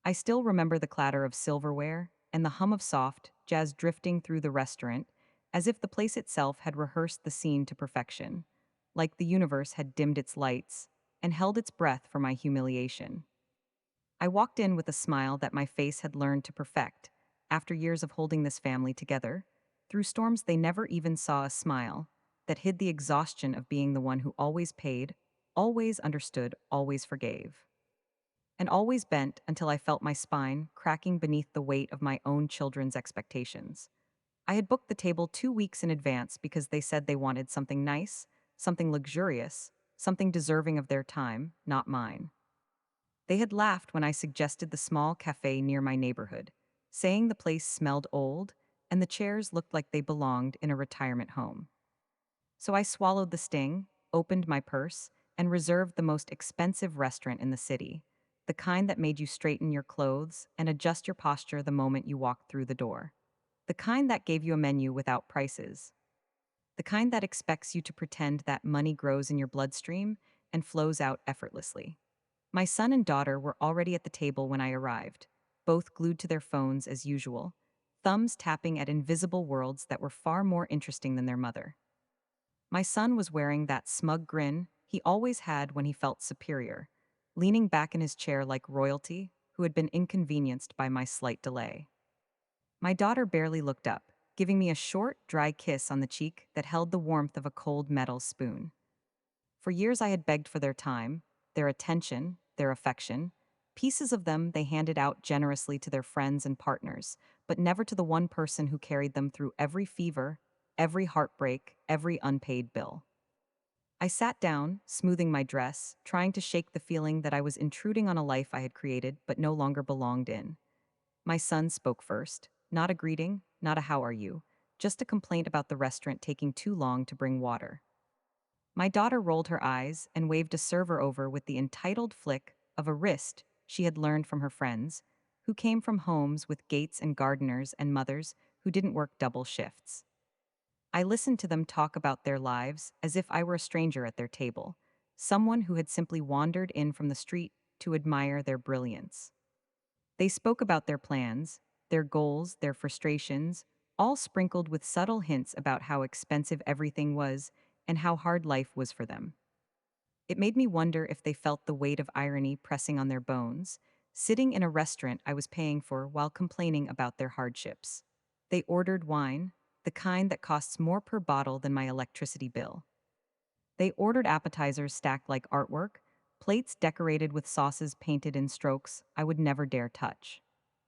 I still remember the clatter of silverware and the hum of soft jazz drifting through the restaurant, as if the place itself had rehearsed the scene to perfection, like the universe had dimmed its lights and held its breath for my humiliation. I walked in with a smile that my face had learned to perfect, after years of holding this family together. Through storms, they never even saw a smile that hid the exhaustion of being the one who always paid, always understood, always forgave, and always bent until I felt my spine cracking beneath the weight of my own children's expectations. I had booked the table 2 weeks in advance because they said they wanted something nice, something luxurious, something deserving of their time, not mine. They had laughed when I suggested the small cafe near my neighborhood, saying the place smelled old and the chairs looked like they belonged in a retirement home. So I swallowed the sting, opened my purse, and reserved the most expensive restaurant in the city, the kind that made you straighten your clothes and adjust your posture the moment you walked through the door, the kind that gave you a menu without prices, the kind that expects you to pretend that money grows in your bloodstream and flows out effortlessly. My son and daughter were already at the table when I arrived, both glued to their phones as usual, thumbs tapping at invisible worlds that were far more interesting than their mother. My son was wearing that smug grin he always had when he felt superior, leaning back in his chair like royalty who had been inconvenienced by my slight delay. My daughter barely looked up, giving me a short, dry kiss on the cheek that held the warmth of a cold metal spoon. For years I had begged for their time, their attention, their affection. Pieces of them they handed out generously to their friends and partners, but never to the one person who carried them through every fever, every heartbreak, every unpaid bill. I sat down, smoothing my dress, trying to shake the feeling that I was intruding on a life I had created but no longer belonged in. My son spoke first, not a greeting, not a how are you, just a complaint about the restaurant taking too long to bring water. My daughter rolled her eyes and waved a server over with the entitled flick of a wrist she had learned from her friends, who came from homes with gates and gardeners and mothers who didn't work double shifts. I listened to them talk about their lives as if I were a stranger at their table, someone who had simply wandered in from the street to admire their brilliance. They spoke about their plans, their goals, their frustrations, all sprinkled with subtle hints about how expensive everything was and how hard life was for them. It made me wonder if they felt the weight of irony pressing on their bones, sitting in a restaurant I was paying for while complaining about their hardships. They ordered wine, the kind that costs more per bottle than my electricity bill. They ordered appetizers stacked like artwork, plates decorated with sauces painted in strokes I would never dare touch.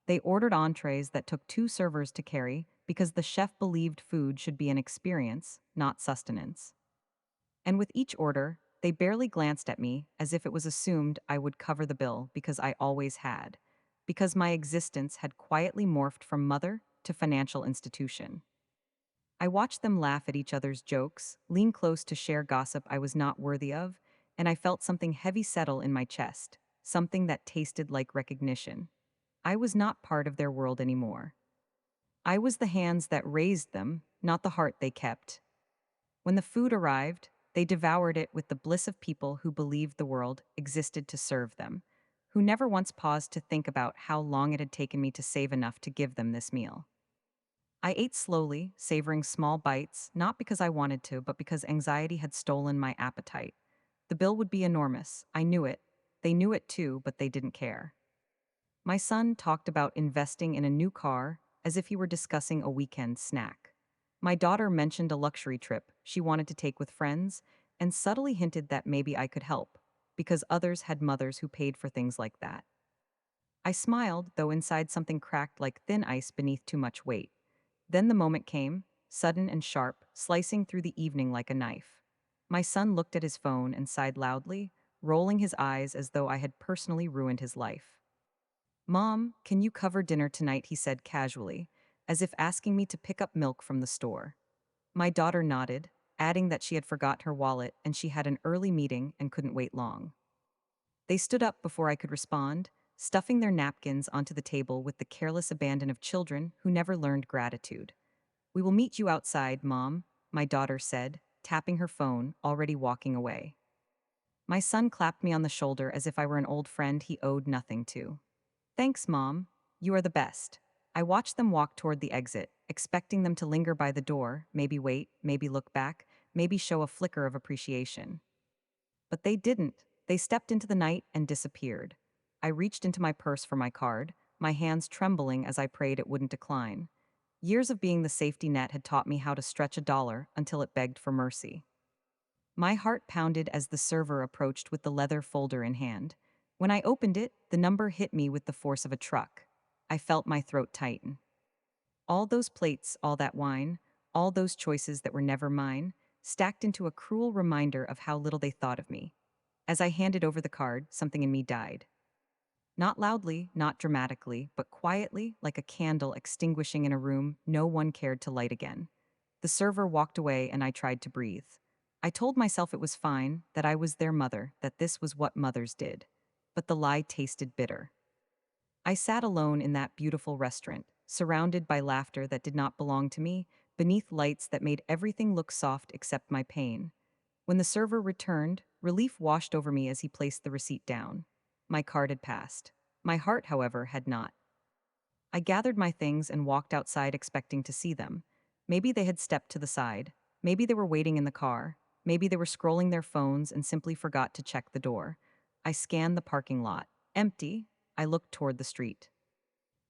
They ordered entrees that took 2 servers to carry because the chef believed food should be an experience, not sustenance. And with each order, they barely glanced at me as if it was assumed I would cover the bill because I always had, because my existence had quietly morphed from mother to financial institution. I watched them laugh at each other's jokes, lean close to share gossip I was not worthy of, and I felt something heavy settle in my chest, something that tasted like recognition. I was not part of their world anymore. I was the hands that raised them, not the heart they kept. When the food arrived, they devoured it with the bliss of people who believed the world existed to serve them, who never once paused to think about how long it had taken me to save enough to give them this meal. I ate slowly, savoring small bites, not because I wanted to, but because anxiety had stolen my appetite. The bill would be enormous. I knew it. They knew it too, but they didn't care. My son talked about investing in a new car as if he were discussing a weekend snack. My daughter mentioned a luxury trip she wanted to take with friends and subtly hinted that maybe I could help, because others had mothers who paid for things like that. I smiled, though inside something cracked like thin ice beneath too much weight. Then the moment came, sudden and sharp, slicing through the evening like a knife. My son looked at his phone and sighed loudly, rolling his eyes as though I had personally ruined his life. "Mom, can you cover dinner tonight?" he said casually, as if asking me to pick up milk from the store. My daughter nodded, adding that she had forgot her wallet and she had an early meeting and couldn't wait long. They stood up before I could respond, stuffing their napkins onto the table with the careless abandon of children who never learned gratitude. "We will meet you outside, Mom," my daughter said, tapping her phone, already walking away. My son clapped me on the shoulder as if I were an old friend he owed nothing to. Thanks, Mom. You are the best. I watched them walk toward the exit, expecting them to linger by the door, maybe wait, maybe look back, maybe show a flicker of appreciation. But they didn't. They stepped into the night and disappeared. I reached into my purse for my card, my hands trembling as I prayed it wouldn't decline. Years of being the safety net had taught me how to stretch a dollar until it begged for mercy. My heart pounded as the server approached with the leather folder in hand. When I opened it, the number hit me with the force of a truck. I felt my throat tighten. All those plates, all that wine, all those choices that were never mine, stacked into a cruel reminder of how little they thought of me. As I handed over the card, something in me died. Not loudly, not dramatically, but quietly, like a candle extinguishing in a room no one cared to light again. The server walked away and I tried to breathe. I told myself it was fine, that I was their mother, that this was what mothers did. But the lie tasted bitter. I sat alone in that beautiful restaurant, surrounded by laughter that did not belong to me, beneath lights that made everything look soft except my pain. When the server returned, relief washed over me as he placed the receipt down. My card had passed. My heart, however, had not. I gathered my things and walked outside expecting to see them. Maybe they had stepped to the side. Maybe they were waiting in the car. Maybe they were scrolling their phones and simply forgot to check the door. I scanned the parking lot. Empty. I looked toward the street.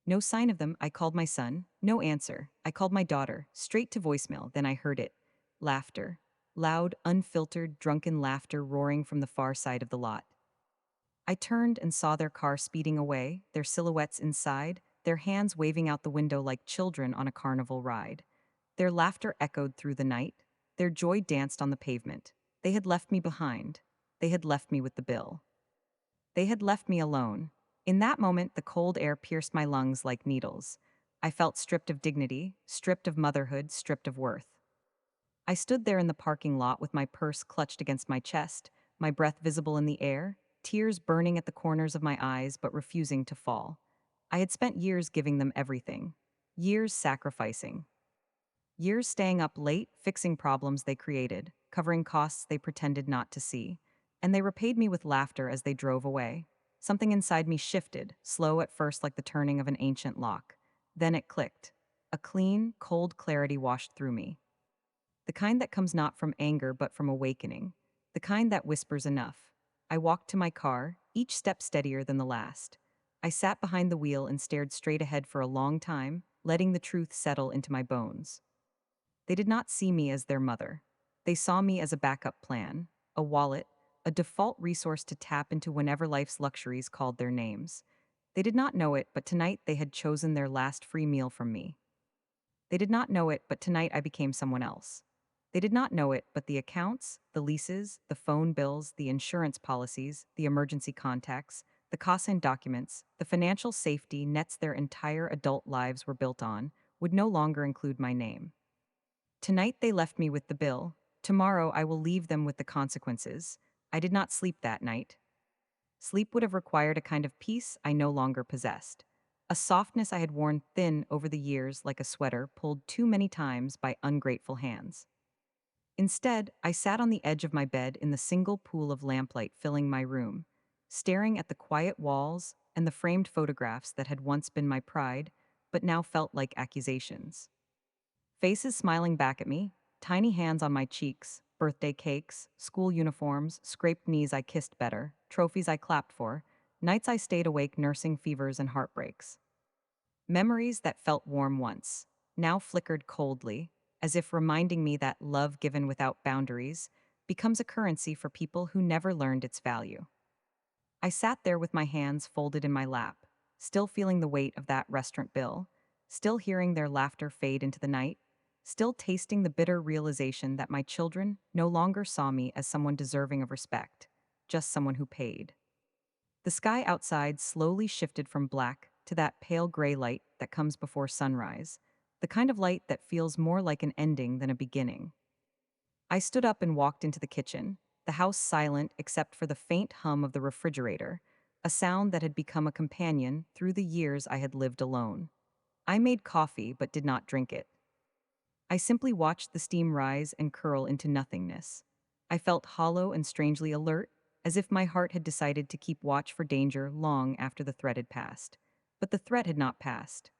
No sign of them. I called my son. No answer. I called my daughter. Straight to voicemail. Then I heard it. Laughter. Loud, unfiltered, drunken laughter roaring from the far side of the lot. I turned and saw their car speeding away, their silhouettes inside, their hands waving out the window like children on a carnival ride. Their laughter echoed through the night. Their joy danced on the pavement. They had left me behind. They had left me with the bill. They had left me alone. In that moment, the cold air pierced my lungs like needles. I felt stripped of dignity, stripped of motherhood, stripped of worth. I stood there in the parking lot with my purse clutched against my chest, my breath visible in the air, tears burning at the corners of my eyes but refusing to fall. I had spent years giving them everything, years sacrificing, years staying up late, fixing problems they created, covering costs they pretended not to see, and they repaid me with laughter as they drove away. Something inside me shifted, slow at first like the turning of an ancient lock. Then it clicked. A clean, cold clarity washed through me. The kind that comes not from anger but from awakening. The kind that whispers enough. I walked to my car, each step steadier than the last. I sat behind the wheel and stared straight ahead for a long time, letting the truth settle into my bones. They did not see me as their mother. They saw me as a backup plan, a wallet, a default resource to tap into whenever life's luxuries called their names. They did not know it, but tonight they had chosen their last free meal from me. They did not know it, but tonight I became someone else. They did not know it, but the accounts, the leases, the phone bills, the insurance policies, the emergency contacts, the cosign documents, the financial safety nets their entire adult lives were built on, would no longer include my name. Tonight they left me with the bill. Tomorrow I will leave them with the consequences. I did not sleep that night. Sleep would have required a kind of peace I no longer possessed. A softness I had worn thin over the years like a sweater pulled too many times by ungrateful hands. Instead, I sat on the edge of my bed in the single pool of lamplight filling my room, staring at the quiet walls and the framed photographs that had once been my pride, but now felt like accusations. Faces smiling back at me, tiny hands on my cheeks, birthday cakes, school uniforms, scraped knees I kissed better, trophies I clapped for, nights I stayed awake nursing fevers and heartbreaks. Memories that felt warm once, now flickered coldly, as if reminding me that love given without boundaries becomes a currency for people who never learned its value. I sat there with my hands folded in my lap, still feeling the weight of that restaurant bill, still hearing their laughter fade into the night, still tasting the bitter realization that my children no longer saw me as someone deserving of respect, just someone who paid. The sky outside slowly shifted from black to that pale gray light that comes before sunrise, the kind of light that feels more like an ending than a beginning. I stood up and walked into the kitchen, the house silent except for the faint hum of the refrigerator, a sound that had become a companion through the years I had lived alone. I made coffee but did not drink it. I simply watched the steam rise and curl into nothingness. I felt hollow and strangely alert, as if my heart had decided to keep watch for danger long after the threat had passed. But the threat had not passed.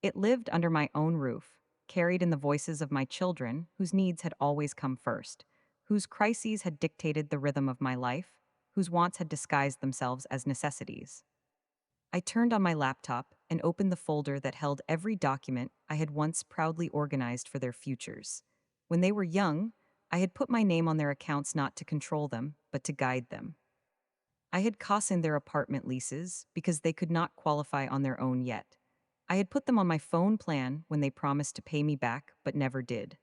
It lived under my own roof, carried in the voices of my children, whose needs had always come first, whose crises had dictated the rhythm of my life, whose wants had disguised themselves as necessities. I turned on my laptop and opened the folder that held every document I had once proudly organized for their futures. When they were young, I had put my name on their accounts not to control them, but to guide them. I had cautioned their apartment leases because they could not qualify on their own yet. I had put them on my phone plan when they promised to pay me back but never did.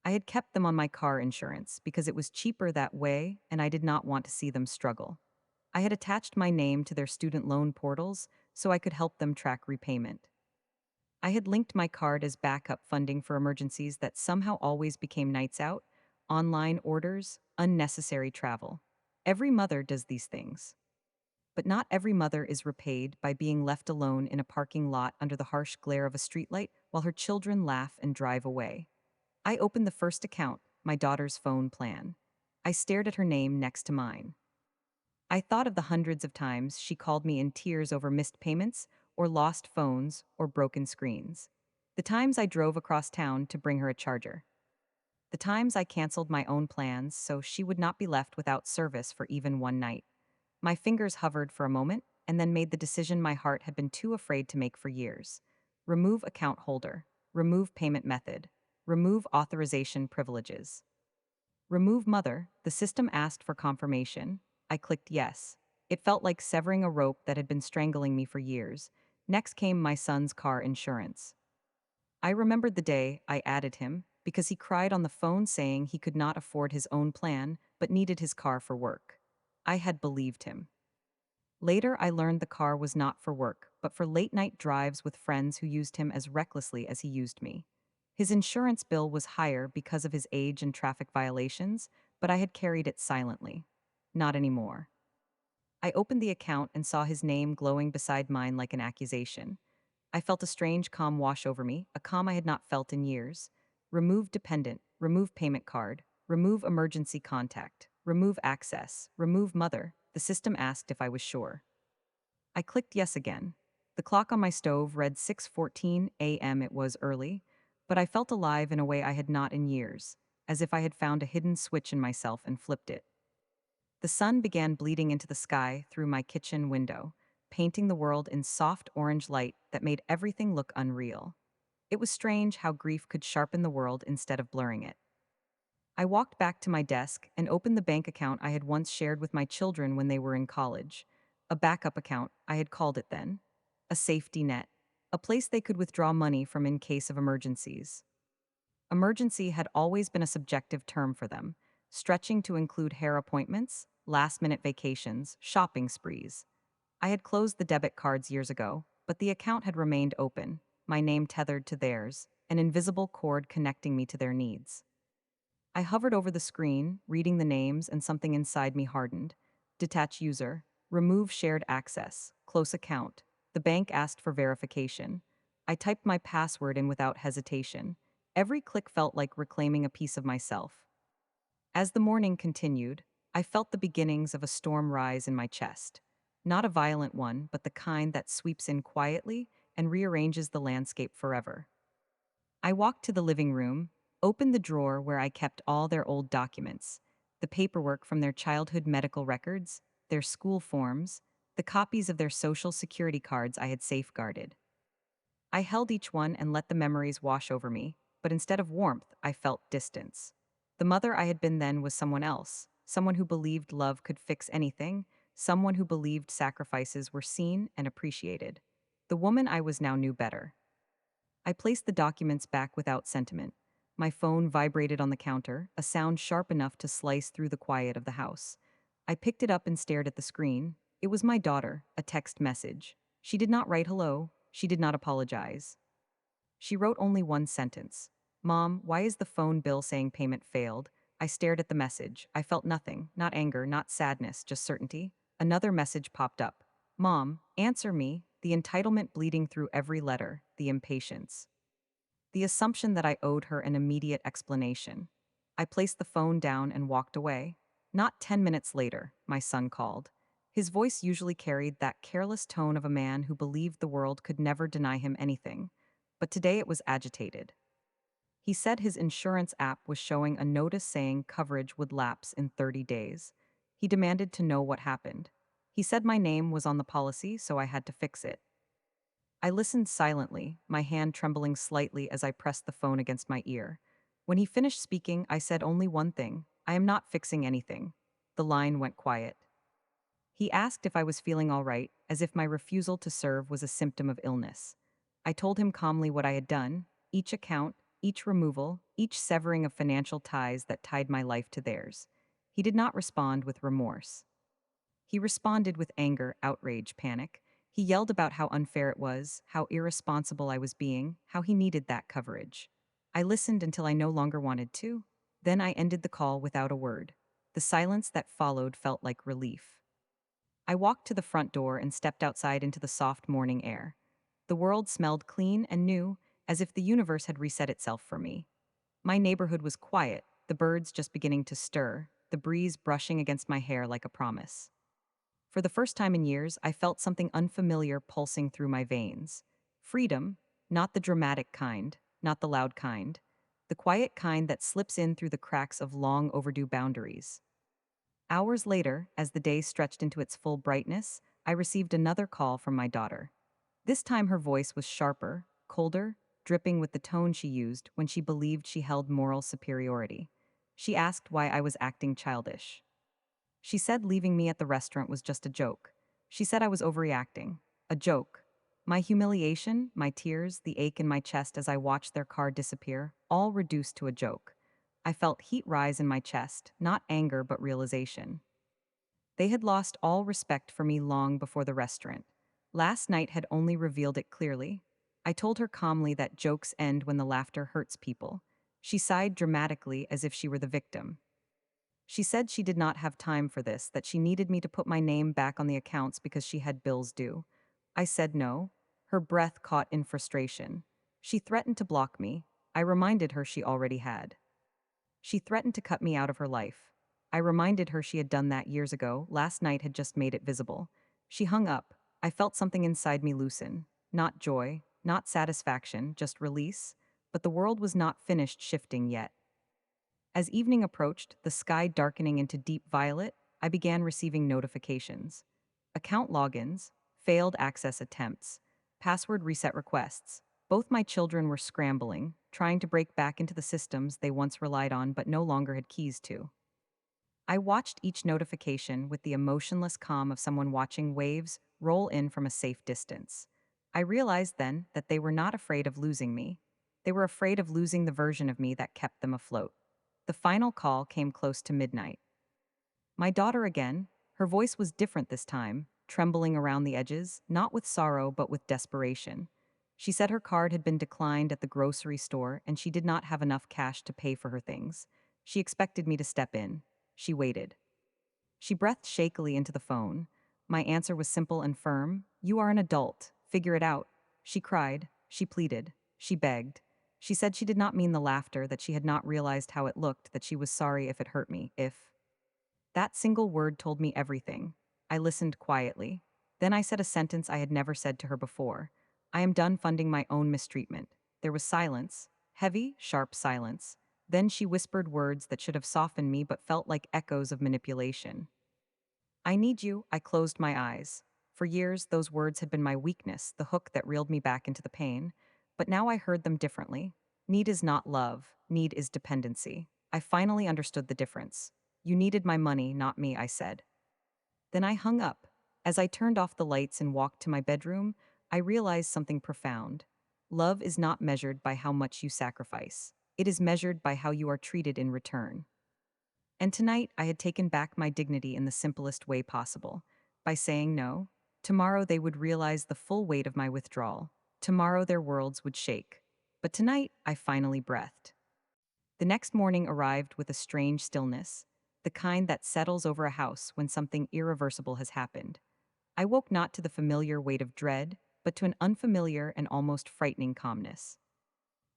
I had kept them on my car insurance because it was cheaper that way and I did not want to see them struggle. I had attached my name to their student loan portals so I could help them track repayment. I had linked my card as backup funding for emergencies that somehow always became nights out, online orders, unnecessary travel. Every mother does these things. But not every mother is repaid by being left alone in a parking lot under the harsh glare of a streetlight while her children laugh and drive away. I opened the first account, my daughter's phone plan. I stared at her name next to mine. I thought of the hundreds of times she called me in tears over missed payments, or lost phones, or broken screens. The times I drove across town to bring her a charger. The times I canceled my own plans so she would not be left without service for even one night. My fingers hovered for a moment and then made the decision my heart had been too afraid to make for years. Remove account holder. Remove payment method. Remove authorization privileges. Remove mother. The system asked for confirmation. I clicked yes. It felt like severing a rope that had been strangling me for years. Next came my son's car insurance. I remembered the day I added him because he cried on the phone saying he could not afford his own plan but needed his car for work. I had believed him. Later, I learned the car was not for work, but for late night drives with friends who used him as recklessly as he used me. His insurance bill was higher because of his age and traffic violations, but I had carried it silently. Not anymore. I opened the account and saw his name glowing beside mine like an accusation. I felt a strange calm wash over me, a calm I had not felt in years. Remove dependent, remove payment card, remove emergency contact, remove access, remove mother. The system asked if I was sure. I clicked yes again. The clock on my stove read 6:14 a.m. It was early, but I felt alive in a way I had not in years, as if I had found a hidden switch in myself and flipped it. The sun began bleeding into the sky through my kitchen window, painting the world in soft orange light that made everything look unreal. It was strange how grief could sharpen the world instead of blurring it. I walked back to my desk and opened the bank account I had once shared with my children when they were in college. A backup account, I had called it then. A safety net. A place they could withdraw money from in case of emergencies. Emergency had always been a subjective term for them, stretching to include hair appointments, last-minute vacations, shopping sprees. I had closed the debit cards years ago, but the account had remained open, my name tethered to theirs, an invisible cord connecting me to their needs. I hovered over the screen, reading the names, and something inside me hardened. Detach user, remove shared access, close account. The bank asked for verification. I typed my password in without hesitation. Every click felt like reclaiming a piece of myself. As the morning continued, I felt the beginnings of a storm rise in my chest. Not a violent one, but the kind that sweeps in quietly and rearranges the landscape forever. I walked to the living room, opened the drawer where I kept all their old documents, the paperwork from their childhood medical records, their school forms, the copies of their social security cards I had safeguarded. I held each one and let the memories wash over me, but instead of warmth, I felt distance. The mother I had been then was someone else, someone who believed love could fix anything, someone who believed sacrifices were seen and appreciated. The woman I was now knew better. I placed the documents back without sentiment. My phone vibrated on the counter, a sound sharp enough to slice through the quiet of the house. I picked it up and stared at the screen. It was my daughter, a text message. She did not write hello. She did not apologize. She wrote only one sentence. Mom, why is the phone bill saying payment failed? I stared at the message. I felt nothing, not anger, not sadness, just certainty. Another message popped up. Mom, answer me, the entitlement bleeding through every letter, the impatience. The assumption that I owed her an immediate explanation. I placed the phone down and walked away. Not 10 minutes later, my son called. His voice usually carried that careless tone of a man who believed the world could never deny him anything, but today it was agitated. He said his insurance app was showing a notice saying coverage would lapse in 30 days. He demanded to know what happened. He said my name was on the policy, so I had to fix it. I listened silently, my hand trembling slightly as I pressed the phone against my ear. When he finished speaking, I said only one thing: I am not fixing anything. The line went quiet. He asked if I was feeling all right, as if my refusal to serve was a symptom of illness. I told him calmly what I had done: each account, each removal, each severing of financial ties that tied my life to theirs. He did not respond with remorse. He responded with anger, outrage, panic. He yelled about how unfair it was, how irresponsible I was being, how he needed that coverage. I listened until I no longer wanted to. Then I ended the call without a word. The silence that followed felt like relief. I walked to the front door and stepped outside into the soft morning air. The world smelled clean and new, as if the universe had reset itself for me. My neighborhood was quiet, the birds just beginning to stir, the breeze brushing against my hair like a promise. For the first time in years, I felt something unfamiliar pulsing through my veins. Freedom, not the dramatic kind, not the loud kind, the quiet kind that slips in through the cracks of long overdue boundaries. Hours later, as the day stretched into its full brightness, I received another call from my daughter. This time her voice was sharper, colder, dripping with the tone she used when she believed she held moral superiority. She asked why I was acting childish. She said leaving me at the restaurant was just a joke. She said I was overreacting. A joke. My humiliation, my tears, the ache in my chest as I watched their car disappear, all reduced to a joke. I felt heat rise in my chest, not anger but realization. They had lost all respect for me long before the restaurant. Last night had only revealed it clearly. I told her calmly that jokes end when the laughter hurts people. She sighed dramatically as if she were the victim. She said she did not have time for this, that she needed me to put my name back on the accounts because she had bills due. I said no. Her breath caught in frustration. She threatened to block me. I reminded her she already had. She threatened to cut me out of her life. I reminded her she had done that years ago. Last night had just made it visible. She hung up. I felt something inside me loosen. Not joy, not satisfaction, just release. But the world was not finished shifting yet. As evening approached, the sky darkening into deep violet, I began receiving notifications. Account logins, failed access attempts, password reset requests. Both my children were scrambling, trying to break back into the systems they once relied on but no longer had keys to. I watched each notification with the emotionless calm of someone watching waves roll in from a safe distance. I realized then that they were not afraid of losing me. They were afraid of losing the version of me that kept them afloat. The final call came close to midnight. My daughter again. Her voice was different this time, trembling around the edges, not with sorrow but with desperation. She said her card had been declined at the grocery store and she did not have enough cash to pay for her things. She expected me to step in. She waited. She breathed shakily into the phone. My answer was simple and firm: "You are an adult. Figure it out." She cried. She pleaded. She begged. She said she did not mean the laughter, that she had not realized how it looked, that she was sorry if it hurt me, if. That single word told me everything. I listened quietly. Then I said a sentence I had never said to her before. I am done funding my own mistreatment. There was silence, heavy, sharp silence. Then she whispered words that should have softened me but felt like echoes of manipulation. "I need you." I closed my eyes. For years, those words had been my weakness, the hook that reeled me back into the pain. But now I heard them differently. Need is not love. Need is dependency. I finally understood the difference. "You needed my money, not me," I said. Then I hung up. As I turned off the lights and walked to my bedroom, I realized something profound. Love is not measured by how much you sacrifice. It is measured by how you are treated in return. And tonight, I had taken back my dignity in the simplest way possible. By saying no, tomorrow they would realize the full weight of my withdrawal. Tomorrow their worlds would shake. But tonight, I finally breathed. The next morning arrived with a strange stillness, the kind that settles over a house when something irreversible has happened. I woke not to the familiar weight of dread, but to an unfamiliar and almost frightening calmness.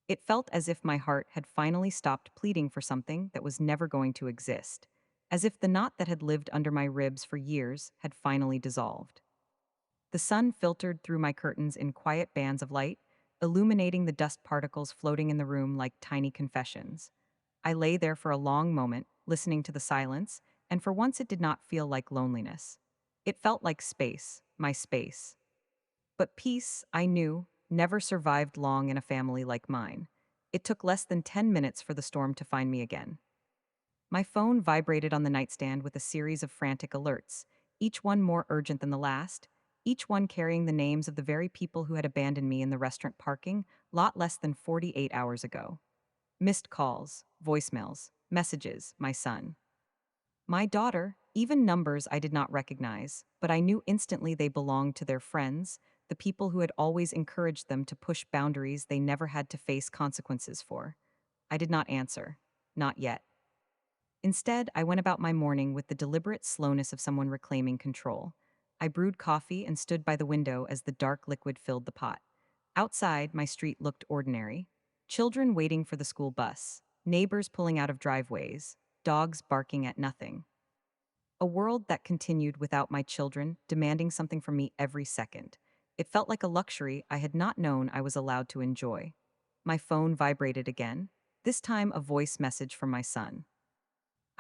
It felt as if my heart had finally stopped pleading for something that was never going to exist. as if the knot that had lived under my ribs for years had finally dissolved. The sun filtered through my curtains in quiet bands of light, illuminating the dust particles floating in the room like tiny confessions. I lay there for a long moment, listening to the silence, and for once it did not feel like loneliness. It felt like space, my space. But peace, I knew, never survived long in a family like mine. It took less than 10 minutes for the storm to find me again. My phone vibrated on the nightstand with a series of frantic alerts, each one more urgent than the last, each one carrying the names of the very people who had abandoned me in the restaurant parking lot less than 48 hours ago. Missed calls, voicemails, messages, my son. My daughter, even numbers I did not recognize, but I knew instantly they belonged to their friends, the people who had always encouraged them to push boundaries they never had to face consequences for. I did not answer. Not yet. Instead, I went about my morning with the deliberate slowness of someone reclaiming control. I brewed coffee and stood by the window as the dark liquid filled the pot. Outside, my street looked ordinary. Children waiting for the school bus, neighbors pulling out of driveways, dogs barking at nothing. A world that continued without my children, demanding something from me every second. It felt like a luxury I had not known I was allowed to enjoy. My phone vibrated again, this time a voice message from my son.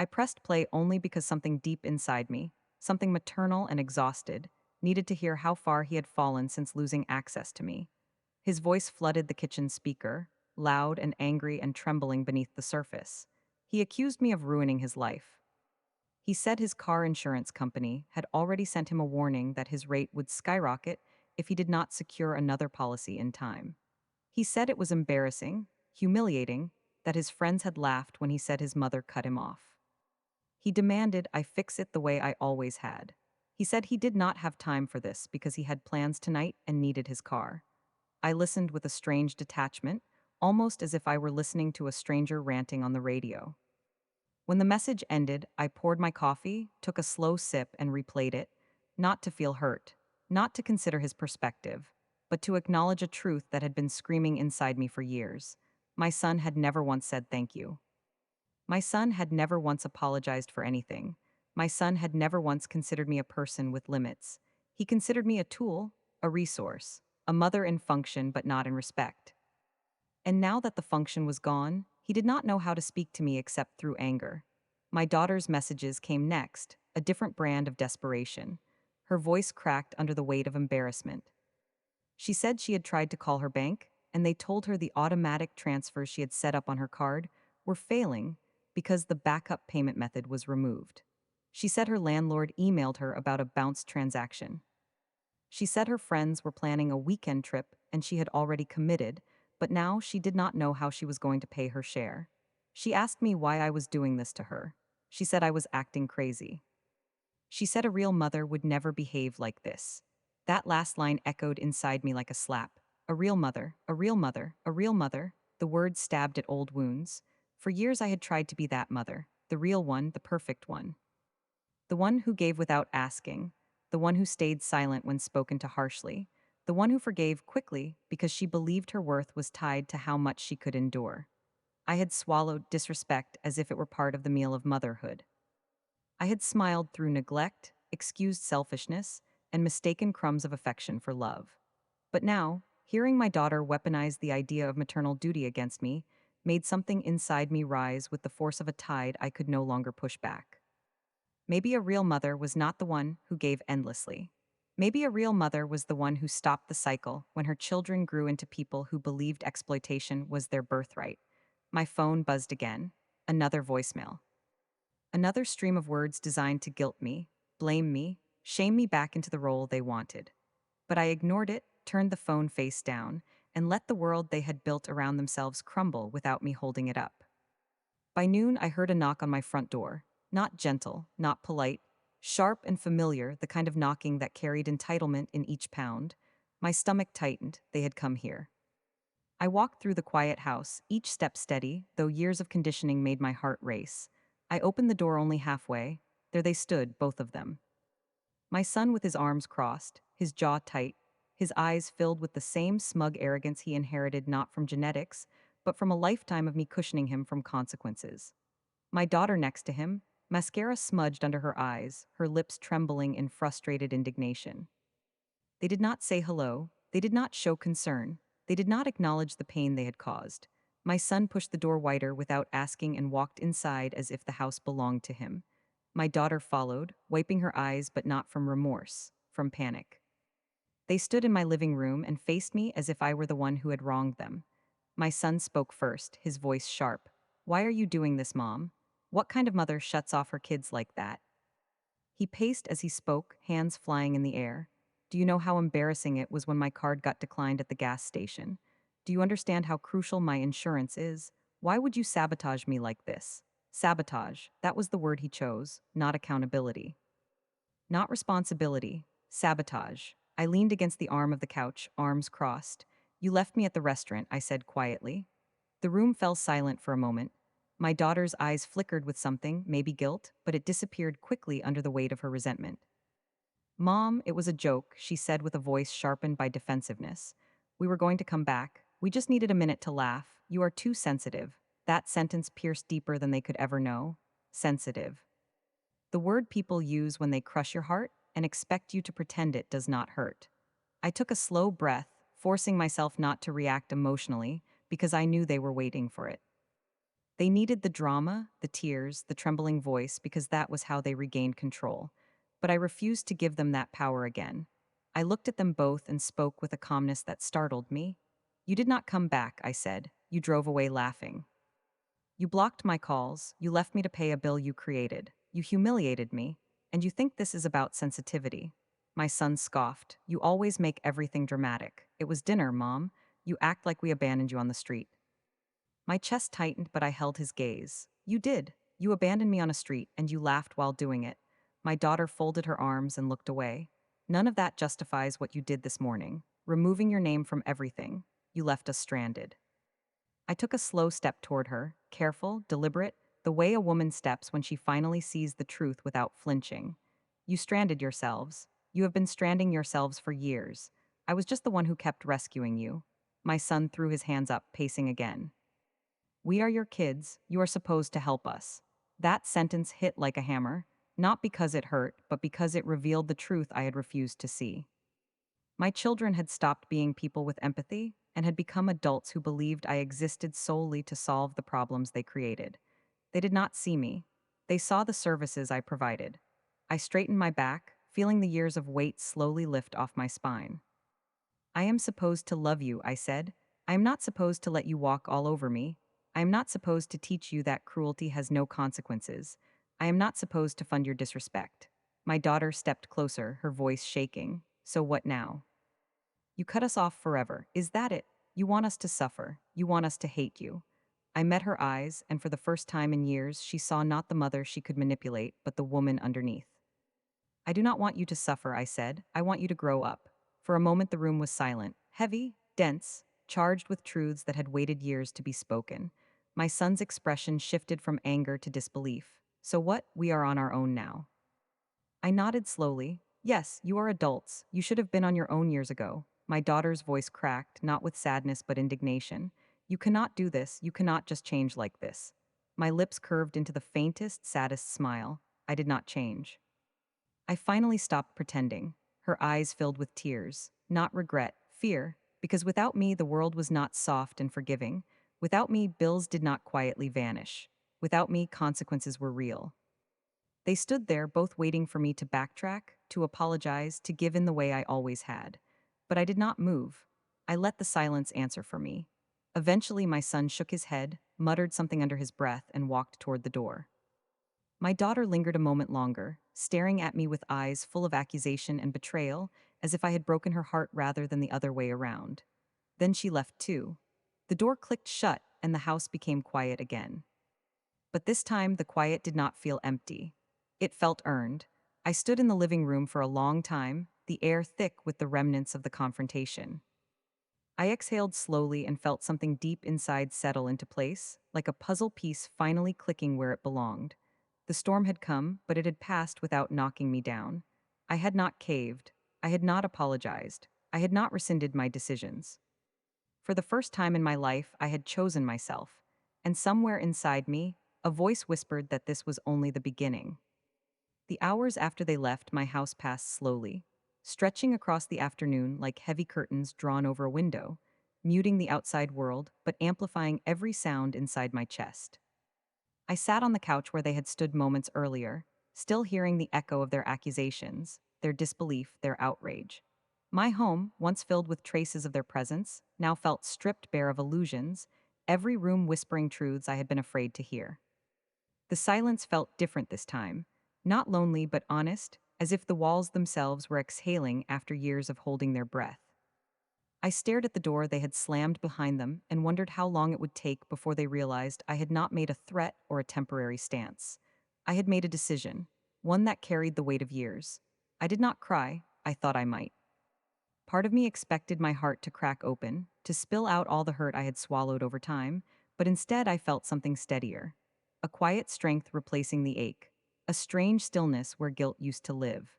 I pressed play only because something deep inside me, something maternal and exhausted, needed to hear how far he had fallen since losing access to me. His voice flooded the kitchen speaker, loud and angry and trembling beneath the surface. He accused me of ruining his life. He said his car insurance company had already sent him a warning that his rate would skyrocket if he did not secure another policy in time. He said it was embarrassing, humiliating, that his friends had laughed when he said his mother cut him off. He demanded I fix it the way I always had. He said he did not have time for this because he had plans tonight and needed his car. I listened with a strange detachment, almost as if I were listening to a stranger ranting on the radio. When the message ended, I poured my coffee, took a slow sip, and replayed it, not to feel hurt, not to consider his perspective, but to acknowledge a truth that had been screaming inside me for years. My son had never once said thank you. My son had never once apologized for anything. My son had never once considered me a person with limits. He considered me a tool, a resource, a mother in function but not in respect. And now that the function was gone, he did not know how to speak to me except through anger. My daughter's messages came next, a different brand of desperation. Her voice cracked under the weight of embarrassment. She said she had tried to call her bank, and they told her the automatic transfers she had set up on her card were failing because the backup payment method was removed. She said her landlord emailed her about a bounced transaction. She said her friends were planning a weekend trip and she had already committed, but now she did not know how she was going to pay her share. She asked me why I was doing this to her. She said I was acting crazy. She said a real mother would never behave like this. That last line echoed inside me like a slap. A real mother, a real mother, a real mother. The words stabbed at old wounds. For years I had tried to be that mother, the real one, the perfect one. The one who gave without asking, the one who stayed silent when spoken to harshly, the one who forgave quickly because she believed her worth was tied to how much she could endure. I had swallowed disrespect as if it were part of the meal of motherhood. I had smiled through neglect, excused selfishness, and mistaken crumbs of affection for love. But now, hearing my daughter weaponize the idea of maternal duty against me made something inside me rise with the force of a tide I could no longer push back. Maybe a real mother was not the one who gave endlessly. Maybe a real mother was the one who stopped the cycle when her children grew into people who believed exploitation was their birthright. My phone buzzed again. Another voicemail. Another stream of words designed to guilt me, blame me, shame me back into the role they wanted. But I ignored it, turned the phone face down, and let the world they had built around themselves crumble without me holding it up. By noon, I heard a knock on my front door. Not gentle, not polite, sharp and familiar, the kind of knocking that carried entitlement in each pound. My stomach tightened, they had come here. I walked through the quiet house, each step steady, though years of conditioning made my heart race. I opened the door only halfway. There they stood, both of them. My son with his arms crossed, his jaw tight, his eyes filled with the same smug arrogance he inherited not from genetics, but from a lifetime of me cushioning him from consequences. My daughter next to him, Mascara smudged under her eyes, her lips trembling in frustrated indignation. They did not say hello, they did not show concern, they did not acknowledge the pain they had caused. My son pushed the door wider without asking and walked inside as if the house belonged to him. My daughter followed, wiping her eyes but not from remorse, from panic. They stood in my living room and faced me as if I were the one who had wronged them. My son spoke first, his voice sharp. "Why are you doing this, Mom? What kind of mother shuts off her kids like that?" He paced as he spoke, hands flying in the air. "Do you know how embarrassing it was when my card got declined at the gas station? Do you understand how crucial my insurance is? Why would you sabotage me like this?" Sabotage, that was the word he chose, not accountability. Not responsibility, sabotage. I leaned against the arm of the couch, arms crossed. "You left me at the restaurant," I said quietly. The room fell silent for a moment. My daughter's eyes flickered with something, maybe guilt, but it disappeared quickly under the weight of her resentment. "Mom, it was a joke," she said with a voice sharpened by defensiveness. "We were going to come back. We just needed a minute to laugh. You are too sensitive." That sentence pierced deeper than they could ever know. Sensitive. The word people use when they crush your heart and expect you to pretend it does not hurt. I took a slow breath, forcing myself not to react emotionally, because I knew they were waiting for it. They needed the drama, the tears, the trembling voice, because that was how they regained control. But I refused to give them that power again. I looked at them both and spoke with a calmness that startled me. "You did not come back," I said. "You drove away laughing. You blocked my calls, you left me to pay a bill you created. You humiliated me, and you think this is about sensitivity." My son scoffed. "You always make everything dramatic. It was dinner, Mom. You act like we abandoned you on the street." My chest tightened, but I held his gaze. "You did. You abandoned me on a street, and you laughed while doing it." My daughter folded her arms and looked away. "None of that justifies what you did this morning. Removing your name from everything. You left us stranded." I took a slow step toward her, careful, deliberate, the way a woman steps when she finally sees the truth without flinching. "You stranded yourselves. You have been stranding yourselves for years. I was just the one who kept rescuing you." My son threw his hands up, pacing again. "We are your kids. You are supposed to help us." That sentence hit like a hammer, not because it hurt, but because it revealed the truth I had refused to see. My children had stopped being people with empathy and had become adults who believed I existed solely to solve the problems they created. They did not see me. They saw the services I provided. I straightened my back, feeling the years of weight slowly lift off my spine. "I am supposed to love you," I said. "I am not supposed to let you walk all over me. I am not supposed to teach you that cruelty has no consequences. I am not supposed to fund your disrespect." My daughter stepped closer, her voice shaking. "So what now? You cut us off forever. Is that it? You want us to suffer. You want us to hate you." I met her eyes, and for the first time in years, she saw not the mother she could manipulate, but the woman underneath. "I do not want you to suffer," I said. "I want you to grow up." For a moment, the room was silent, heavy, dense, charged with truths that had waited years to be spoken. My son's expression shifted from anger to disbelief. "So what? We are on our own now." I nodded slowly. "Yes, you are adults. You should have been on your own years ago." My daughter's voice cracked, not with sadness but indignation. "You cannot do this. You cannot just change like this." My lips curved into the faintest, saddest smile. I did not change. I finally stopped pretending. Her eyes filled with tears. Not regret, fear. Because without me, the world was not soft and forgiving. Without me, bills did not quietly vanish. Without me, consequences were real. They stood there, both waiting for me to backtrack, to apologize, to give in the way I always had. But I did not move. I let the silence answer for me. Eventually, my son shook his head, muttered something under his breath, and walked toward the door. My daughter lingered a moment longer, staring at me with eyes full of accusation and betrayal, as if I had broken her heart rather than the other way around. Then she left too. The door clicked shut, and the house became quiet again. But this time, the quiet did not feel empty. It felt earned. I stood in the living room for a long time, the air thick with the remnants of the confrontation. I exhaled slowly and felt something deep inside settle into place, like a puzzle piece finally clicking where it belonged. The storm had come, but it had passed without knocking me down. I had not caved. I had not apologized. I had not rescinded my decisions. For the first time in my life, I had chosen myself. And somewhere inside me, A voice whispered that this was only the beginning. The hours after they left, my house passed slowly, stretching across the afternoon like heavy curtains drawn over a window, muting the outside world but amplifying every sound inside my chest. I sat on the couch where they had stood moments earlier, still hearing the echo of their accusations, their disbelief, their outrage. My home, once filled with traces of their presence, now felt stripped bare of illusions, every room whispering truths I had been afraid to hear. The silence felt different this time, not lonely but honest, as if the walls themselves were exhaling after years of holding their breath. I stared at the door they had slammed behind them and wondered how long it would take before they realized I had not made a threat or a temporary stance. I had made a decision, one that carried the weight of years. I did not cry, I thought I might. Part of me expected my heart to crack open, to spill out all the hurt I had swallowed over time, but instead I felt something steadier. A quiet strength replacing the ache, a strange stillness where guilt used to live.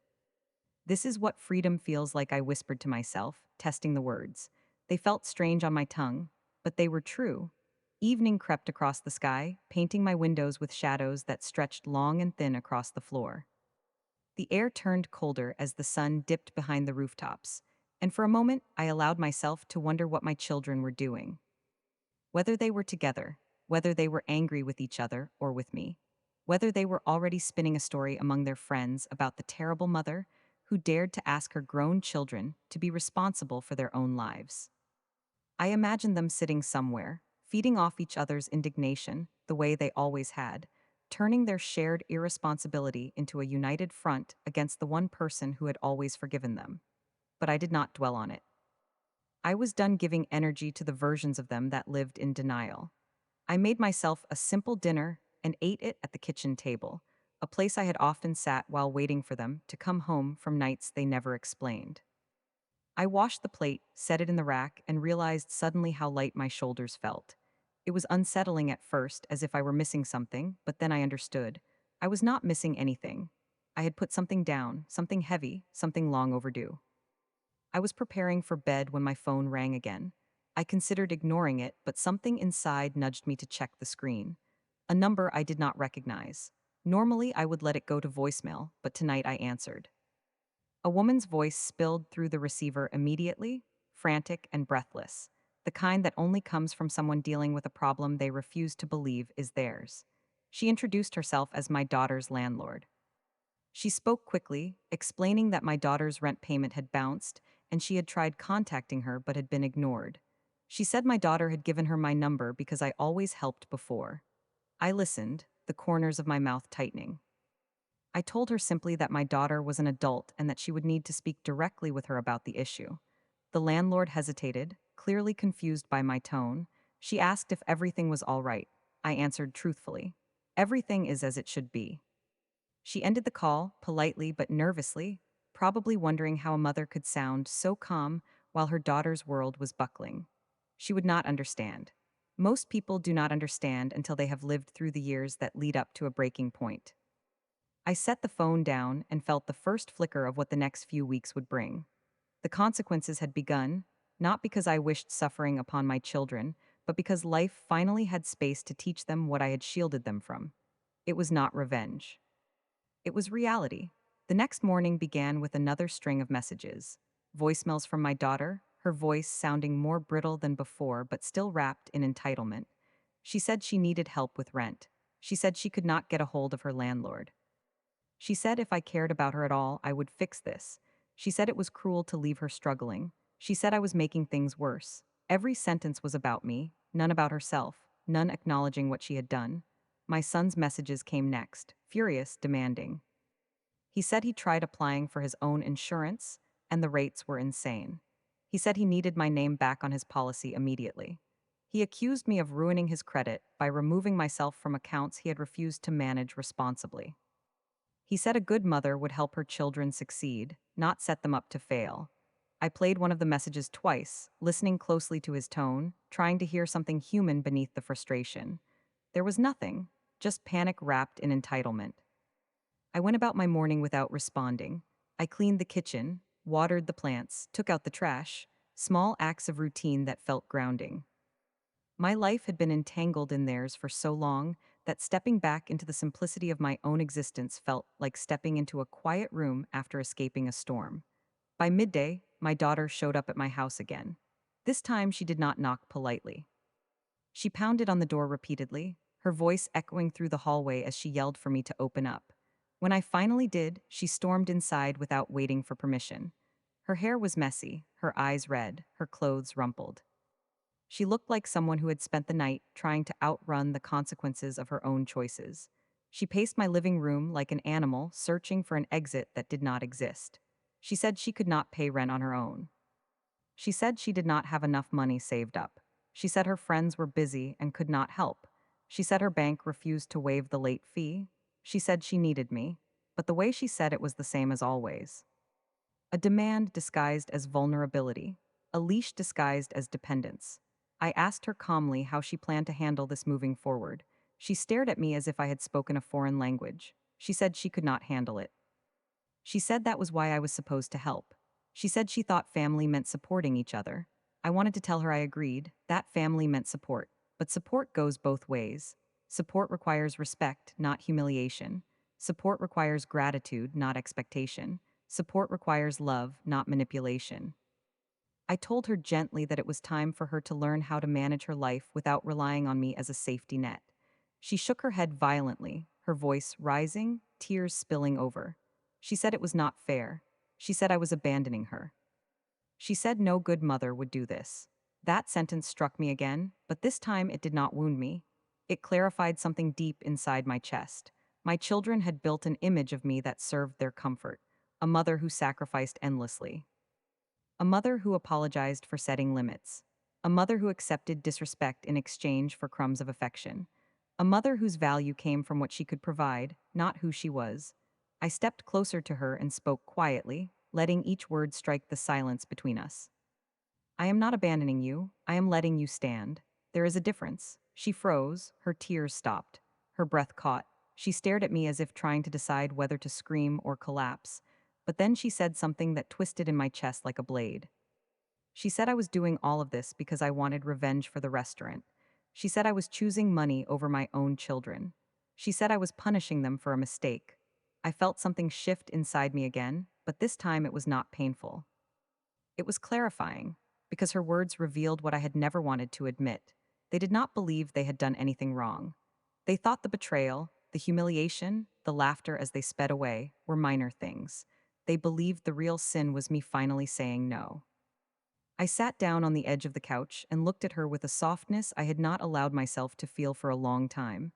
This is what freedom feels like, I whispered to myself, testing the words. They felt strange on my tongue, but they were true. Evening crept across the sky, painting my windows with shadows that stretched long and thin across the floor. The air turned colder as the sun dipped behind the rooftops, and for a moment I allowed myself to wonder what my children were doing. Whether they were together, whether they were angry with each other or with me, whether they were already spinning a story among their friends about the terrible mother who dared to ask her grown children to be responsible for their own lives. I imagined them sitting somewhere, feeding off each other's indignation the way they always had, turning their shared irresponsibility into a united front against the one person who had always forgiven them. But I did not dwell on it. I was done giving energy to the versions of them that lived in denial. I made myself a simple dinner and ate it at the kitchen table, a place I had often sat while waiting for them to come home from nights they never explained. I washed the plate, set it in the rack, and realized suddenly how light my shoulders felt. It was unsettling at first, as if I were missing something, but then I understood. I was not missing anything. I had put something down, something heavy, something long overdue. I was preparing for bed when my phone rang again. I considered ignoring it, but something inside nudged me to check the screen. A number I did not recognize. Normally, I would let it go to voicemail, but tonight I answered. A woman's voice spilled through the receiver immediately, frantic and breathless, the kind that only comes from someone dealing with a problem they refuse to believe is theirs. She introduced herself as my daughter's landlord. She spoke quickly, explaining that my daughter's rent payment had bounced and she had tried contacting her but had been ignored. She said my daughter had given her my number because I always helped before. I listened, the corners of my mouth tightening. I told her simply that my daughter was an adult and that she would need to speak directly with her about the issue. The landlord hesitated, clearly confused by my tone. She asked if everything was all right. I answered truthfully. Everything is as it should be. She ended the call, politely but nervously, probably wondering how a mother could sound so calm while her daughter's world was buckling. She would not understand. Most people do not understand until they have lived through the years that lead up to a breaking point. I set the phone down and felt the first flicker of what the next few weeks would bring. The consequences had begun, not because I wished suffering upon my children, but because life finally had space to teach them what I had shielded them from. It was not revenge. It was reality. The next morning began with another string of messages. Voicemails from my daughter, her voice sounding more brittle than before but still wrapped in entitlement. She said she needed help with rent. She said she could not get a hold of her landlord. She said if I cared about her at all, I would fix this. She said it was cruel to leave her struggling. She said I was making things worse. Every sentence was about me, none about herself, none acknowledging what she had done. My son's messages came next, furious, demanding. He said he tried applying for his own insurance, and the rates were insane. He said he needed my name back on his policy immediately. He accused me of ruining his credit by removing myself from accounts he had refused to manage responsibly. He said a good mother would help her children succeed, not set them up to fail. I played one of the messages twice, listening closely to his tone, trying to hear something human beneath the frustration. There was nothing, just panic wrapped in entitlement. I went about my morning without responding. I cleaned the kitchen, watered the plants, took out the trash, small acts of routine that felt grounding. My life had been entangled in theirs for so long that stepping back into the simplicity of my own existence felt like stepping into a quiet room after escaping a storm. By midday, my daughter showed up at my house again. This time she did not knock politely. She pounded on the door repeatedly, her voice echoing through the hallway as she yelled for me to open up. When I finally did, she stormed inside without waiting for permission. Her hair was messy, her eyes red, her clothes rumpled. She looked like someone who had spent the night trying to outrun the consequences of her own choices. She paced my living room like an animal searching for an exit that did not exist. She said she could not pay rent on her own. She said she did not have enough money saved up. She said her friends were busy and could not help. She said her bank refused to waive the late fee. She said she needed me, but the way she said it was the same as always. A demand disguised as vulnerability, a leash disguised as dependence. I asked her calmly how she planned to handle this moving forward. She stared at me as if I had spoken a foreign language. She said she could not handle it. She said that was why I was supposed to help. She said she thought family meant supporting each other. I wanted to tell her I agreed. That family meant support. But support goes both ways. Support requires respect, not humiliation. Support requires gratitude, not expectation. Support requires love, not manipulation. I told her gently that it was time for her to learn how to manage her life without relying on me as a safety net. She shook her head violently, her voice rising, tears spilling over. She said it was not fair. She said I was abandoning her. She said no good mother would do this. That sentence struck me again, but this time it did not wound me. It clarified something deep inside my chest. My children had built an image of me that served their comfort, a mother who sacrificed endlessly. A mother who apologized for setting limits. A mother who accepted disrespect in exchange for crumbs of affection. A mother whose value came from what she could provide, not who she was. I stepped closer to her and spoke quietly, letting each word strike the silence between us. I am not abandoning you, I am letting you stand. There is a difference. She froze, her tears stopped. Her breath caught. She stared at me as if trying to decide whether to scream or collapse. But then she said something that twisted in my chest like a blade. She said I was doing all of this because I wanted revenge for the restaurant. She said I was choosing money over my own children. She said I was punishing them for a mistake. I felt something shift inside me again, but this time it was not painful. It was clarifying, because her words revealed what I had never wanted to admit. They did not believe they had done anything wrong. They thought the betrayal, the humiliation, the laughter as they sped away were minor things. They believed the real sin was me finally saying no. I sat down on the edge of the couch and looked at her with a softness I had not allowed myself to feel for a long time.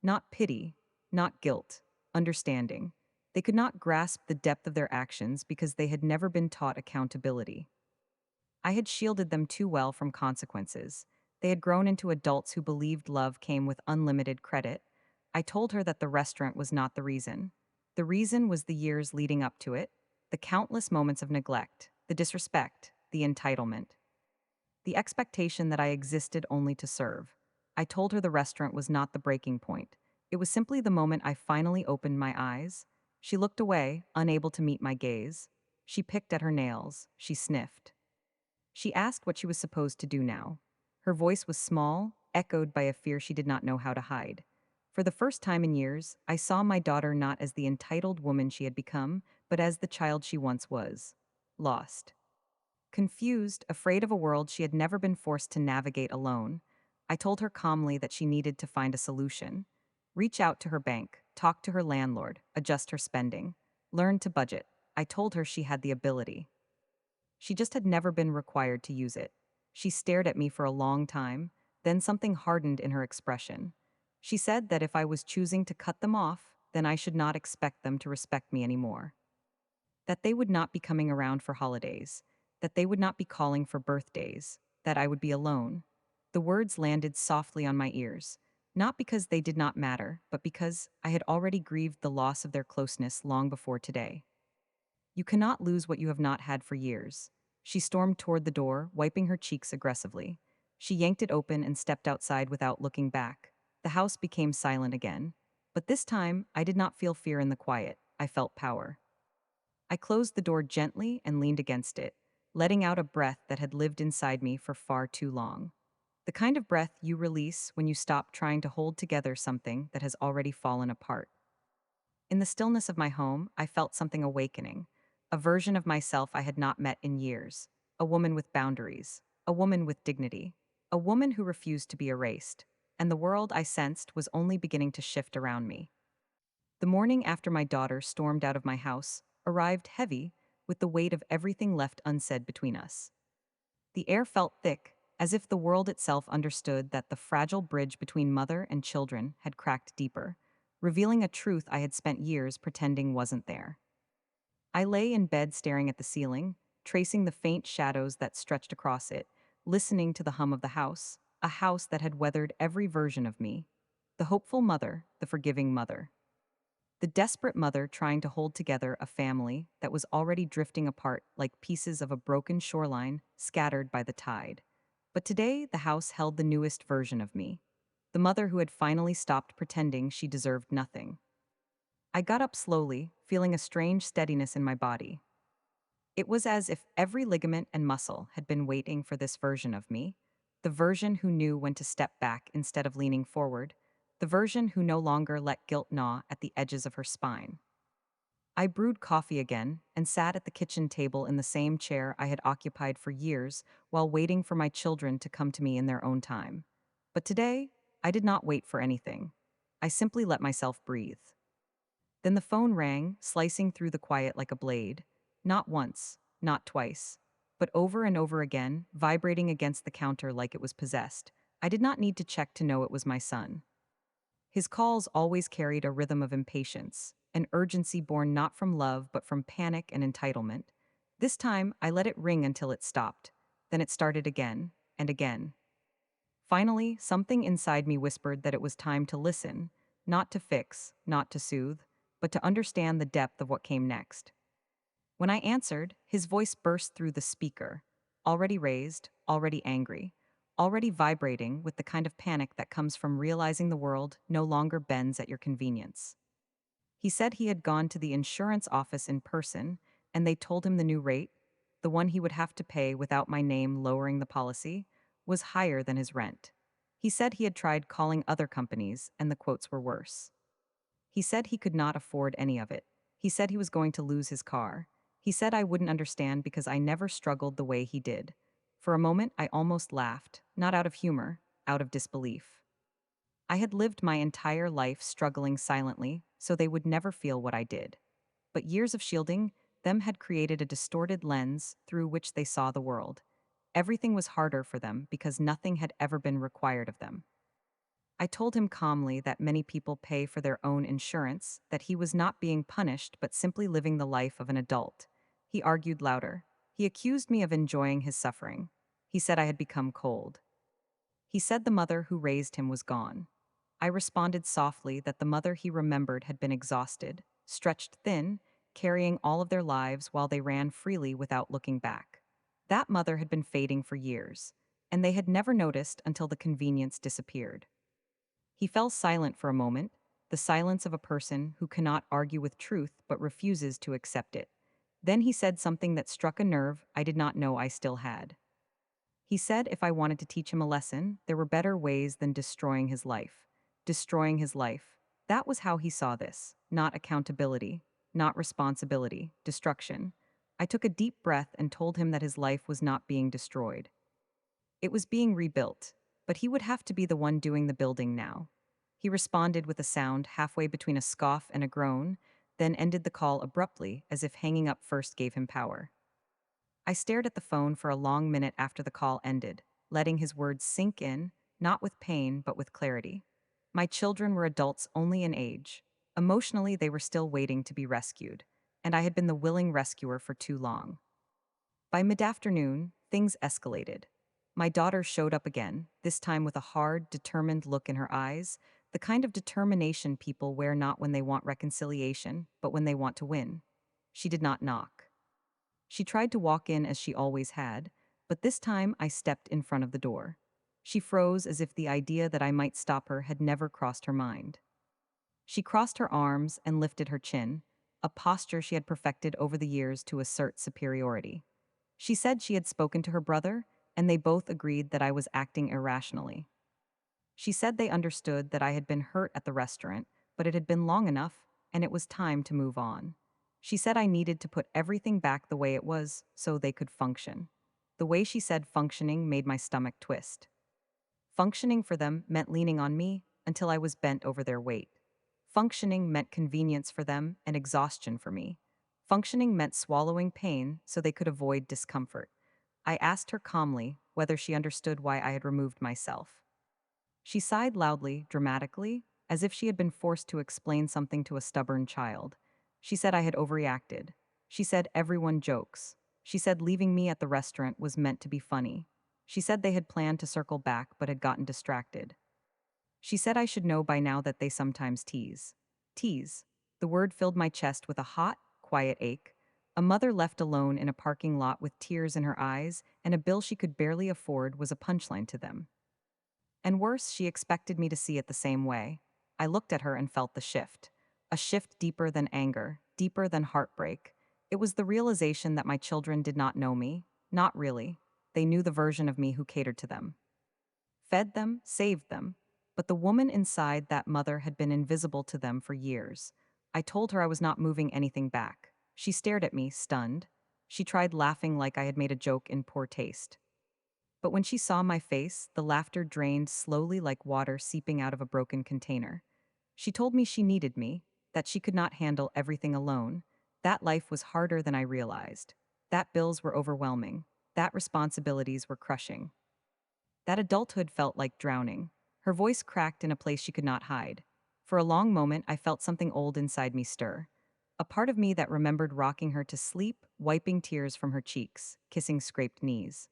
Not pity, not guilt, understanding. They could not grasp the depth of their actions because they had never been taught accountability. I had shielded them too well from consequences. They had grown into adults who believed love came with unlimited credit. I told her that the restaurant was not the reason. The reason was the years leading up to it, the countless moments of neglect, the disrespect, the entitlement, the expectation that I existed only to serve. I told her the restaurant was not the breaking point. It was simply the moment I finally opened my eyes. She looked away, unable to meet my gaze. She picked at her nails. She sniffed. She asked what she was supposed to do now. Her voice was small, echoed by a fear she did not know how to hide. For the first time in years, I saw my daughter not as the entitled woman she had become, but as the child she once was. Lost. Confused, afraid of a world she had never been forced to navigate alone, I told her calmly that she needed to find a solution. Reach out to her bank, talk to her landlord, adjust her spending, learn to budget. I told her she had the ability. She just had never been required to use it. She stared at me for a long time, then something hardened in her expression. She said that if I was choosing to cut them off, then I should not expect them to respect me anymore. That they would not be coming around for holidays, that they would not be calling for birthdays, that I would be alone. The words landed softly on my ears, not because they did not matter, but because I had already grieved the loss of their closeness long before today. You cannot lose what you have not had for years. She stormed toward the door, wiping her cheeks aggressively. She yanked it open and stepped outside without looking back. The house became silent again. But this time, I did not feel fear in the quiet. I felt power. I closed the door gently and leaned against it, letting out a breath that had lived inside me for far too long. The kind of breath you release when you stop trying to hold together something that has already fallen apart. In the stillness of my home, I felt something awakening, a version of myself I had not met in years, a woman with boundaries, a woman with dignity, a woman who refused to be erased, and the world I sensed was only beginning to shift around me. The morning after my daughter stormed out of my house arrived heavy with the weight of everything left unsaid between us. The air felt thick, as if the world itself understood that the fragile bridge between mother and children had cracked deeper, revealing a truth I had spent years pretending wasn't there. I lay in bed staring at the ceiling, tracing the faint shadows that stretched across it, listening to the hum of the house, a house that had weathered every version of me. The hopeful mother, the forgiving mother. The desperate mother trying to hold together a family that was already drifting apart like pieces of a broken shoreline scattered by the tide. But today, the house held the newest version of me, the mother who had finally stopped pretending she deserved nothing. I got up slowly, feeling a strange steadiness in my body. It was as if every ligament and muscle had been waiting for this version of me, the version who knew when to step back instead of leaning forward, the version who no longer let guilt gnaw at the edges of her spine. I brewed coffee again and sat at the kitchen table in the same chair I had occupied for years while waiting for my children to come to me in their own time. But today, I did not wait for anything. I simply let myself breathe. Then the phone rang, slicing through the quiet like a blade. Not once, not twice, but over and over again, vibrating against the counter like it was possessed. I did not need to check to know it was my son. His calls always carried a rhythm of impatience, an urgency born not from love but from panic and entitlement. This time, I let it ring until it stopped. Then it started again and again. Finally, something inside me whispered that it was time to listen, not to fix, not to soothe, but to understand the depth of what came next. When I answered, his voice burst through the speaker, already raised, already angry, already vibrating with the kind of panic that comes from realizing the world no longer bends at your convenience. He said he had gone to the insurance office in person, and they told him the new rate, the one he would have to pay without my name lowering the policy, was higher than his rent. He said he had tried calling other companies, and the quotes were worse. He said he could not afford any of it. He said he was going to lose his car. He said I wouldn't understand because I never struggled the way he did. For a moment, I almost laughed, not out of humor, out of disbelief. I had lived my entire life struggling silently, so they would never feel what I did. But years of shielding them had created a distorted lens through which they saw the world. Everything was harder for them because nothing had ever been required of them. I told him calmly that many people pay for their own insurance, that he was not being punished but simply living the life of an adult. He argued louder. He accused me of enjoying his suffering. He said I had become cold. He said the mother who raised him was gone. I responded softly that the mother he remembered had been exhausted, stretched thin, carrying all of their lives while they ran freely without looking back. That mother had been fading for years, and they had never noticed until the convenience disappeared. He fell silent for a moment, the silence of a person who cannot argue with truth but refuses to accept it. Then he said something that struck a nerve I did not know I still had. He said if I wanted to teach him a lesson, there were better ways than destroying his life. Destroying his life. That was how he saw this. Not accountability, not responsibility, destruction. I took a deep breath and told him that his life was not being destroyed. It was being rebuilt, but he would have to be the one doing the building now. He responded with a sound halfway between a scoff and a groan, then ended the call abruptly as if hanging up first gave him power. I stared at the phone for a long minute after the call ended, letting his words sink in, not with pain but with clarity. My children were adults only in age. Emotionally, they were still waiting to be rescued, and I had been the willing rescuer for too long. By mid-afternoon, things escalated. My daughter showed up again, this time with a hard, determined look in her eyes, the kind of determination people wear not when they want reconciliation, but when they want to win. She did not knock. She tried to walk in as she always had, but this time I stepped in front of the door. She froze as if the idea that I might stop her had never crossed her mind. She crossed her arms and lifted her chin, a posture she had perfected over the years to assert superiority. She said she had spoken to her brother, and they both agreed that I was acting irrationally. She said they understood that I had been hurt at the restaurant, but it had been long enough, and it was time to move on. She said I needed to put everything back the way it was so they could function. The way she said functioning made my stomach twist. Functioning for them meant leaning on me until I was bent over their weight. Functioning meant convenience for them and exhaustion for me. Functioning meant swallowing pain so they could avoid discomfort. I asked her calmly whether she understood why I had removed myself. She sighed loudly, dramatically, as if she had been forced to explain something to a stubborn child. She said I had overreacted. She said everyone jokes. She said leaving me at the restaurant was meant to be funny. She said they had planned to circle back but had gotten distracted. She said I should know by now that they sometimes tease. Tease. The word filled my chest with a hot, quiet ache. A mother left alone in a parking lot with tears in her eyes and a bill she could barely afford was a punchline to them. And worse, she expected me to see it the same way. I looked at her and felt the shift. A shift deeper than anger, deeper than heartbreak. It was the realization that my children did not know me. Not really. They knew the version of me who catered to them. Fed them, saved them. But the woman inside that mother had been invisible to them for years. I told her I was not moving anything back. She stared at me, stunned. She tried laughing like I had made a joke in poor taste. But when she saw my face, the laughter drained slowly like water seeping out of a broken container. She told me she needed me, that she could not handle everything alone. That life was harder than I realized. That bills were overwhelming. That responsibilities were crushing. That adulthood felt like drowning. Her voice cracked in a place she could not hide. For a long moment, I felt something old inside me stir. A part of me that remembered rocking her to sleep, wiping tears from her cheeks, kissing scraped knees.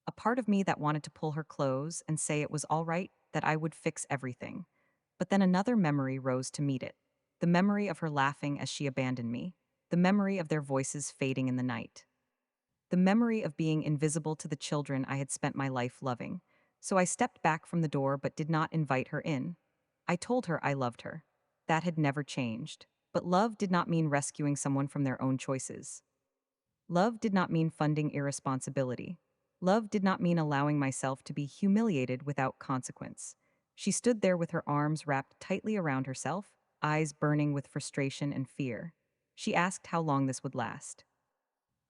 A part of me that wanted to pull her close and say it was all right, that I would fix everything. But then another memory rose to meet it. The memory of her laughing as she abandoned me. The memory of their voices fading in the night. The memory of being invisible to the children I had spent my life loving. So I stepped back from the door but did not invite her in. I told her I loved her. That had never changed. But love did not mean rescuing someone from their own choices. Love did not mean funding irresponsibility. Love did not mean allowing myself to be humiliated without consequence. She stood there with her arms wrapped tightly around herself, eyes burning with frustration and fear. She asked how long this would last.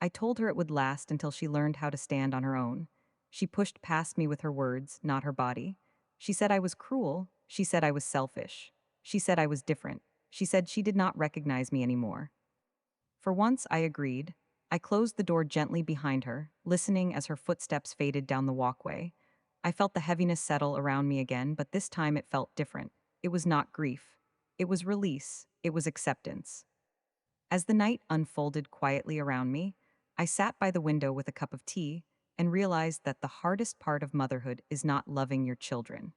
I told her it would last until she learned how to stand on her own. She pushed past me with her words, not her body. She said I was cruel. She said I was selfish. She said I was different. She said she did not recognize me anymore. For once, I agreed. I closed the door gently behind her, listening as her footsteps faded down the walkway. I felt the heaviness settle around me again, but this time it felt different. It was not grief. It was release. It was acceptance. As the night unfolded quietly around me, I sat by the window with a cup of tea and realized that the hardest part of motherhood is not loving your children.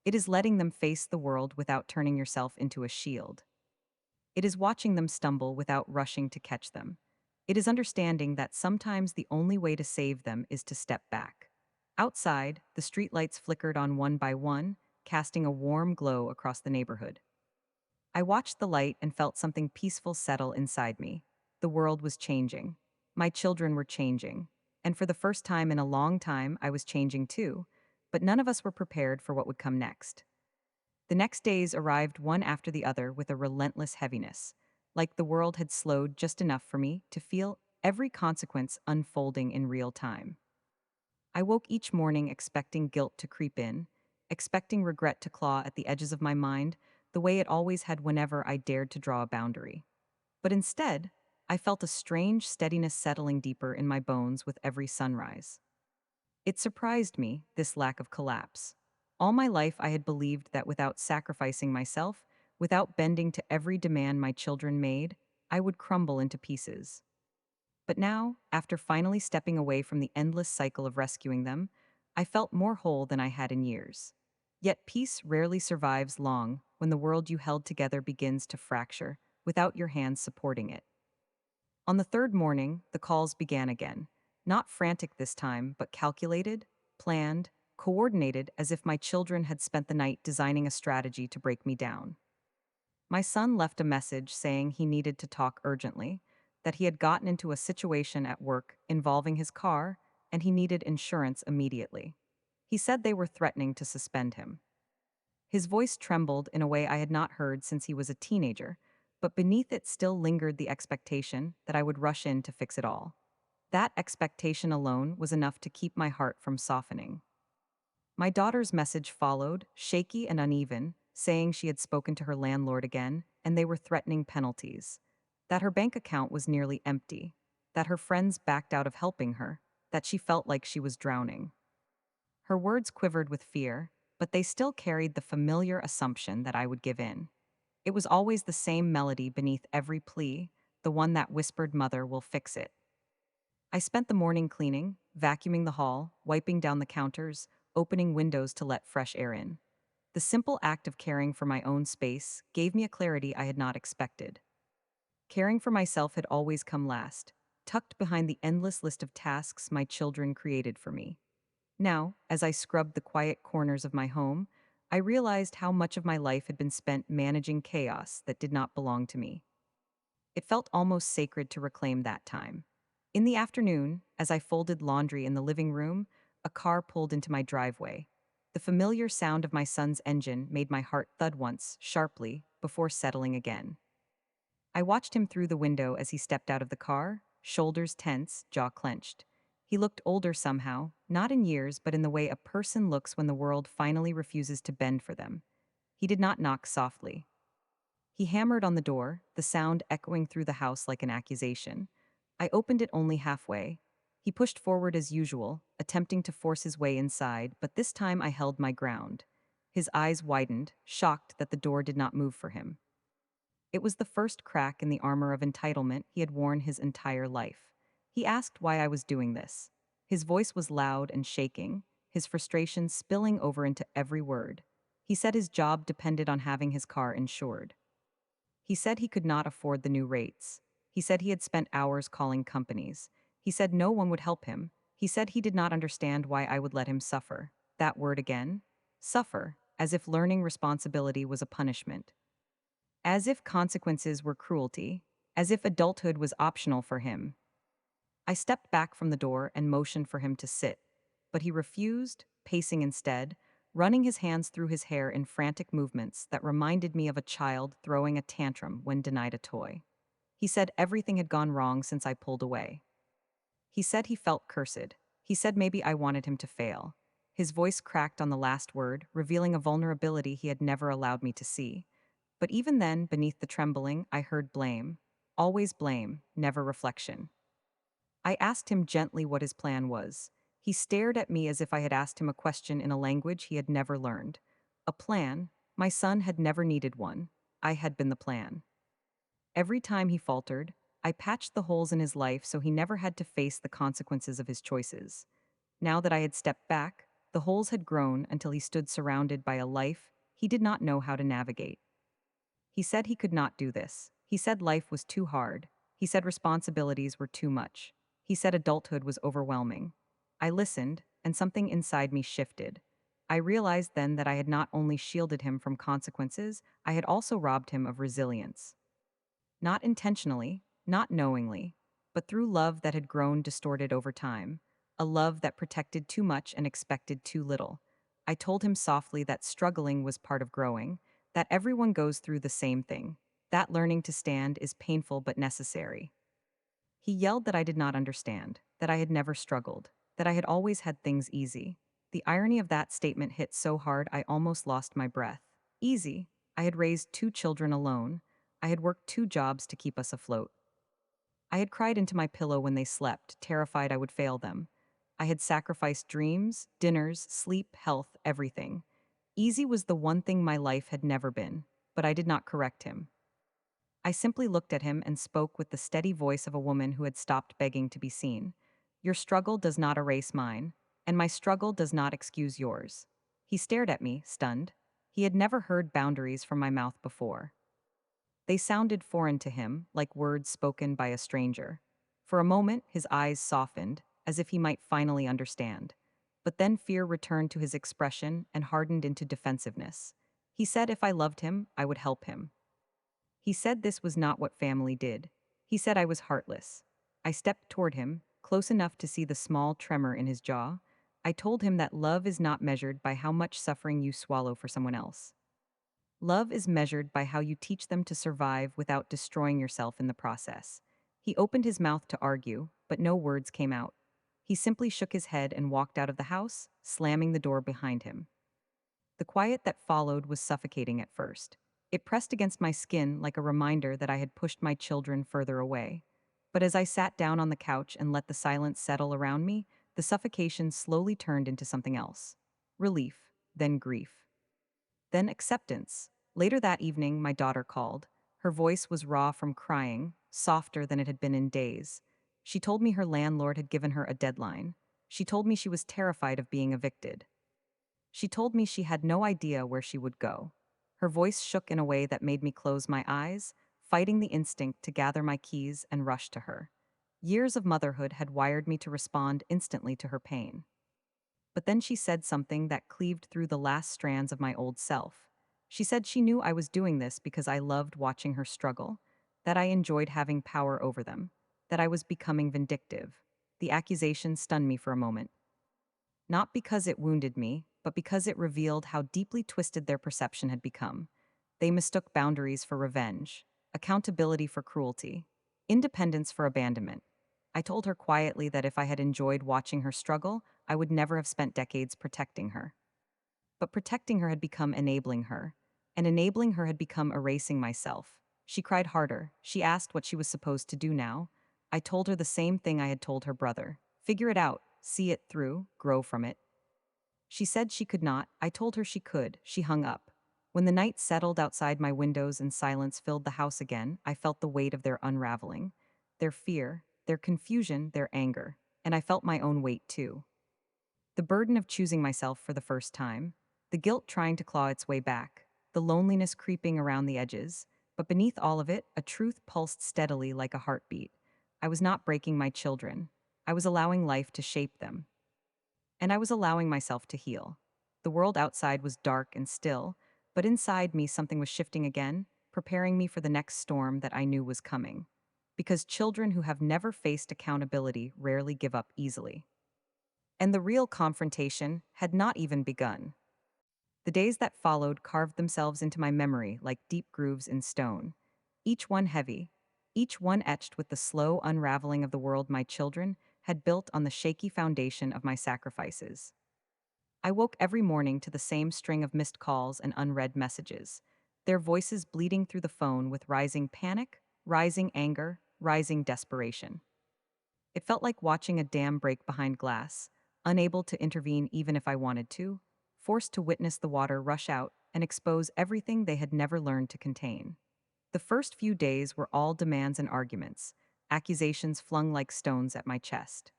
It is letting them face the world without turning yourself into a shield. It is watching them stumble without rushing to catch them. It is understanding that sometimes the only way to save them is to step back. Outside, the streetlights flickered on one by one, casting a warm glow across the neighborhood. I watched the light and felt something peaceful settle inside me. The world was changing. My children were changing. And for the first time in a long time, I was changing too. But none of us were prepared for what would come next. The next days arrived one after the other with a relentless heaviness, like the world had slowed just enough for me to feel every consequence unfolding in real time. I woke each morning expecting guilt to creep in, expecting regret to claw at the edges of my mind, the way it always had whenever I dared to draw a boundary. But instead, I felt a strange steadiness settling deeper in my bones with every sunrise. It surprised me, this lack of collapse. All my life, I had believed that without sacrificing myself, without bending to every demand my children made, I would crumble into pieces. But now, after finally stepping away from the endless cycle of rescuing them, I felt more whole than I had in years. Yet peace rarely survives long when the world you held together begins to fracture without your hands supporting it. On the third morning, the calls began again. Not frantic this time, but calculated, planned, coordinated as if my children had spent the night designing a strategy to break me down. My son left a message saying he needed to talk urgently, that he had gotten into a situation at work involving his car, and he needed insurance immediately. He said they were threatening to suspend him. His voice trembled in a way I had not heard since he was a teenager, but beneath it still lingered the expectation that I would rush in to fix it all. That expectation alone was enough to keep my heart from softening. My daughter's message followed, shaky and uneven, saying she had spoken to her landlord again, and they were threatening penalties. That her bank account was nearly empty. That her friends backed out of helping her. That she felt like she was drowning. Her words quivered with fear, but they still carried the familiar assumption that I would give in. It was always the same melody beneath every plea, the one that whispered, "Mother, will fix it." I spent the morning cleaning, vacuuming the hall, wiping down the counters, opening windows to let fresh air in. The simple act of caring for my own space gave me a clarity I had not expected. Caring for myself had always come last, tucked behind the endless list of tasks my children created for me. Now, as I scrubbed the quiet corners of my home, I realized how much of my life had been spent managing chaos that did not belong to me. It felt almost sacred to reclaim that time. In the afternoon, as I folded laundry in the living room, a car pulled into my driveway. The familiar sound of my son's engine made my heart thud once, sharply, before settling again. I watched him through the window as he stepped out of the car, shoulders tense, jaw clenched. He looked older somehow, not in years, but in the way a person looks when the world finally refuses to bend for them. He did not knock softly. He hammered on the door, the sound echoing through the house like an accusation. I opened it only halfway. He pushed forward as usual, attempting to force his way inside, but this time I held my ground. His eyes widened, shocked that the door did not move for him. It was the first crack in the armor of entitlement he had worn his entire life. He asked why I was doing this. His voice was loud and shaking, his frustration spilling over into every word. He said his job depended on having his car insured. He said he could not afford the new rates. He said he had spent hours calling companies. He said no one would help him. He said he did not understand why I would let him suffer. That word again? Suffer, as if learning responsibility was a punishment. As if consequences were cruelty, as if adulthood was optional for him. I stepped back from the door and motioned for him to sit, but he refused, pacing instead, running his hands through his hair in frantic movements that reminded me of a child throwing a tantrum when denied a toy. He said everything had gone wrong since I pulled away. He said he felt cursed. He said maybe I wanted him to fail. His voice cracked on the last word, revealing a vulnerability he had never allowed me to see. But even then, beneath the trembling, I heard blame. Always blame, never reflection. I asked him gently what his plan was. He stared at me as if I had asked him a question in a language he had never learned. A plan? My son had never needed one. I had been the plan. Every time he faltered, I patched the holes in his life so he never had to face the consequences of his choices. Now that I had stepped back, the holes had grown until he stood surrounded by a life he did not know how to navigate. He said he could not do this. He said life was too hard. He said responsibilities were too much. He said adulthood was overwhelming. I listened, and something inside me shifted. I realized then that I had not only shielded him from consequences, I had also robbed him of resilience. Not intentionally, not knowingly, but through love that had grown distorted over time, a love that protected too much and expected too little. I told him softly that struggling was part of growing, that everyone goes through the same thing, that learning to stand is painful but necessary. He yelled that I did not understand, that I had never struggled, that I had always had things easy. The irony of that statement hit so hard I almost lost my breath. Easy. I had raised two children alone. I had worked two jobs to keep us afloat. I had cried into my pillow when they slept, terrified I would fail them. I had sacrificed dreams, dinners, sleep, health, everything. Easy was the one thing my life had never been, but I did not correct him. I simply looked at him and spoke with the steady voice of a woman who had stopped begging to be seen. Your struggle does not erase mine, and my struggle does not excuse yours. He stared at me, stunned. He had never heard boundaries from my mouth before. They sounded foreign to him, like words spoken by a stranger. For a moment, his eyes softened, as if he might finally understand. But then fear returned to his expression and hardened into defensiveness. He said if I loved him, I would help him. He said this was not what family did. He said I was heartless. I stepped toward him, close enough to see the small tremor in his jaw. I told him that love is not measured by how much suffering you swallow for someone else. Love is measured by how you teach them to survive without destroying yourself in the process. He opened his mouth to argue, but no words came out. He simply shook his head and walked out of the house, slamming the door behind him. The quiet that followed was suffocating at first. It pressed against my skin like a reminder that I had pushed my children further away. But as I sat down on the couch and let the silence settle around me, the suffocation slowly turned into something else. Relief, then grief. Then acceptance. Later that evening, my daughter called. Her voice was raw from crying, softer than it had been in days. She told me her landlord had given her a deadline. She told me she was terrified of being evicted. She told me she had no idea where she would go. Her voice shook in a way that made me close my eyes, fighting the instinct to gather my keys and rush to her. Years of motherhood had wired me to respond instantly to her pain. But then she said something that cleaved through the last strands of my old self. She said she knew I was doing this because I loved watching her struggle, that I enjoyed having power over them, that I was becoming vindictive. The accusation stunned me for a moment. Not because it wounded me, but because it revealed how deeply twisted their perception had become. They mistook boundaries for revenge, accountability for cruelty, independence for abandonment. I told her quietly that if I had enjoyed watching her struggle, I would never have spent decades protecting her. But protecting her had become enabling her, and enabling her had become erasing myself. She cried harder. She asked what she was supposed to do now. I told her the same thing I had told her brother. Figure it out, see it through, grow from it. She said she could not. I told her she could. She hung up. When the night settled outside my windows and silence filled the house again, I felt the weight of their unraveling, their fear, their confusion, their anger, and I felt my own weight too. The burden of choosing myself for the first time, the guilt trying to claw its way back, the loneliness creeping around the edges, but beneath all of it, a truth pulsed steadily like a heartbeat. I was not breaking my children. I was allowing life to shape them. And I was allowing myself to heal. The world outside was dark and still, but inside me something was shifting again, preparing me for the next storm that I knew was coming. Because children who have never faced accountability rarely give up easily. And the real confrontation had not even begun. The days that followed carved themselves into my memory like deep grooves in stone, each one heavy, each one etched with the slow unraveling of the world my children had built on the shaky foundation of my sacrifices. I woke every morning to the same string of missed calls and unread messages, their voices bleeding through the phone with rising panic, rising anger, rising desperation. It felt like watching a dam break behind glass, unable to intervene even if I wanted to, forced to witness the water rush out and expose everything they had never learned to contain. The first few days were all demands and arguments, accusations flung like stones at my chest.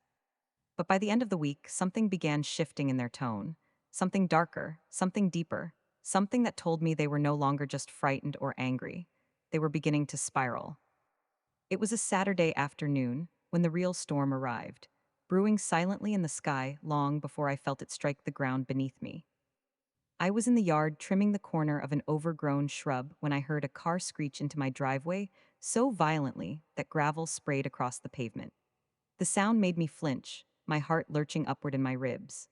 But by the end of the week, something began shifting in their tone. Something darker, something deeper, something that told me they were no longer just frightened or angry. They were beginning to spiral. It was a Saturday afternoon when the real storm arrived, brewing silently in the sky long before I felt it strike the ground beneath me. I was in the yard trimming the corner of an overgrown shrub when I heard a car screech into my driveway so violently that gravel sprayed across the pavement. The sound made me flinch, my heart lurching upward in my ribs.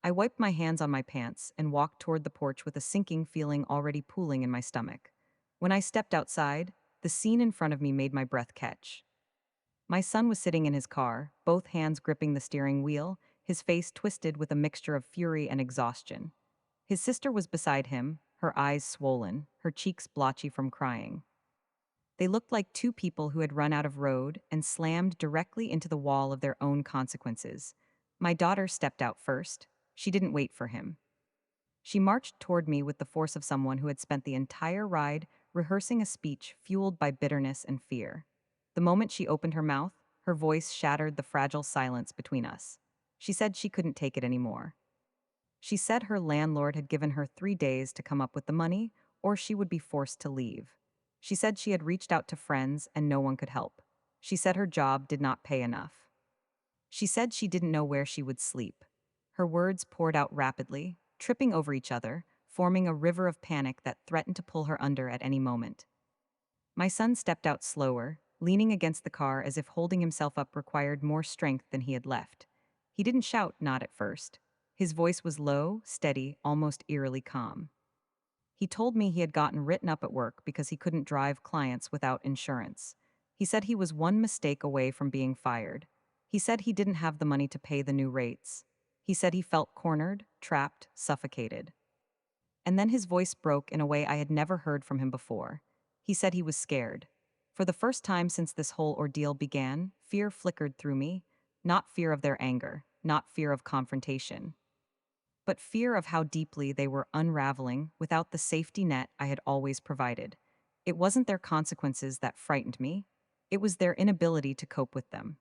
I wiped my hands on my pants and walked toward the porch with a sinking feeling already pooling in my stomach. When I stepped outside, the scene in front of me made my breath catch. My son was sitting in his car, both hands gripping the steering wheel, his face twisted with a mixture of fury and exhaustion. His sister was beside him, her eyes swollen, her cheeks blotchy from crying. They looked like two people who had run out of road and slammed directly into the wall of their own consequences. My daughter stepped out first. She didn't wait for him. She marched toward me with the force of someone who had spent the entire ride rehearsing a speech fueled by bitterness and fear. The moment she opened her mouth, her voice shattered the fragile silence between us. She said she couldn't take it anymore. She said her landlord had given her 3 days to come up with the money, or she would be forced to leave. She said she had reached out to friends and no one could help. She said her job did not pay enough. She said she didn't know where she would sleep. Her words poured out rapidly, tripping over each other, forming a river of panic that threatened to pull her under at any moment. My son stepped out slower, leaning against the car as if holding himself up required more strength than he had left. He didn't shout, not at first. His voice was low, steady, almost eerily calm. He told me he had gotten written up at work because he couldn't drive clients without insurance. He said he was one mistake away from being fired. He said he didn't have the money to pay the new rates. He said he felt cornered, trapped, suffocated. And then his voice broke in a way I had never heard from him before. He said he was scared. For the first time since this whole ordeal began, fear flickered through me. Not fear of their anger, not fear of confrontation, but fear of how deeply they were unraveling without the safety net I had always provided. It wasn't their consequences that frightened me, it was their inability to cope with them.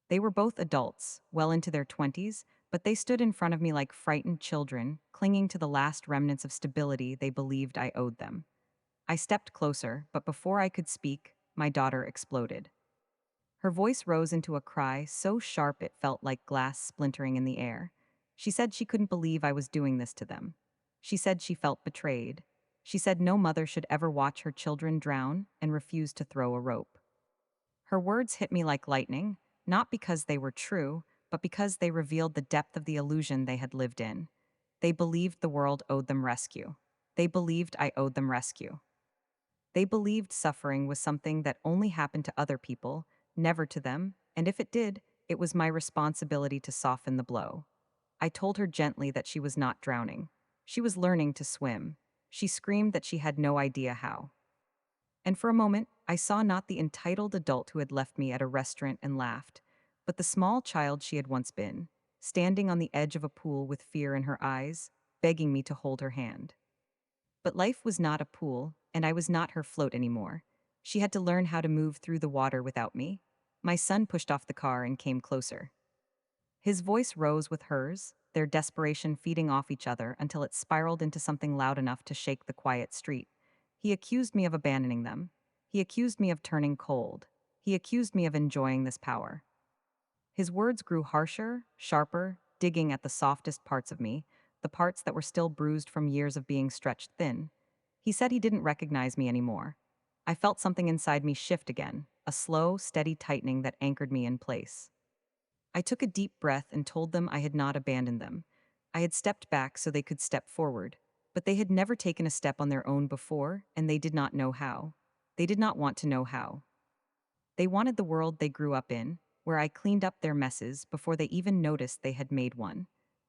They were both adults, well into their 20s, but they stood in front of me like frightened children, clinging to the last remnants of stability they believed I owed them. I stepped closer, but before I could speak, my daughter exploded. Her voice rose into a cry so sharp it felt like glass splintering in the air. She said she couldn't believe I was doing this to them. She said she felt betrayed. She said no mother should ever watch her children drown and refused to throw a rope. Her words hit me like lightning, not because they were true, but because they revealed the depth of the illusion they had lived in. They believed the world owed them rescue. They believed I owed them rescue. They believed suffering was something that only happened to other people, never to them, and if it did, it was my responsibility to soften the blow. I told her gently that she was not drowning. She was learning to swim. She screamed that she had no idea how. And for a moment, I saw not the entitled adult who had left me at a restaurant and laughed, but the small child she had once been, standing on the edge of a pool with fear in her eyes, begging me to hold her hand. But life was not a pool, and I was not her float anymore. She had to learn how to move through the water without me. My son pushed off the car and came closer. His voice rose with hers, their desperation feeding off each other until it spiraled into something loud enough to shake the quiet street. He accused me of abandoning them. He accused me of turning cold. He accused me of enjoying this power. His words grew harsher, sharper, digging at the softest parts of me, the parts that were still bruised from years of being stretched thin. He said he didn't recognize me anymore. I felt something inside me shift again, a slow, steady tightening that anchored me in place. I took a deep breath and told them I had not abandoned them. I had stepped back so they could step forward, but they had never taken a step on their own before, and they did not know how. They did not want to know how. They wanted the world they grew up in, where I cleaned up their messes before they even noticed they had made one.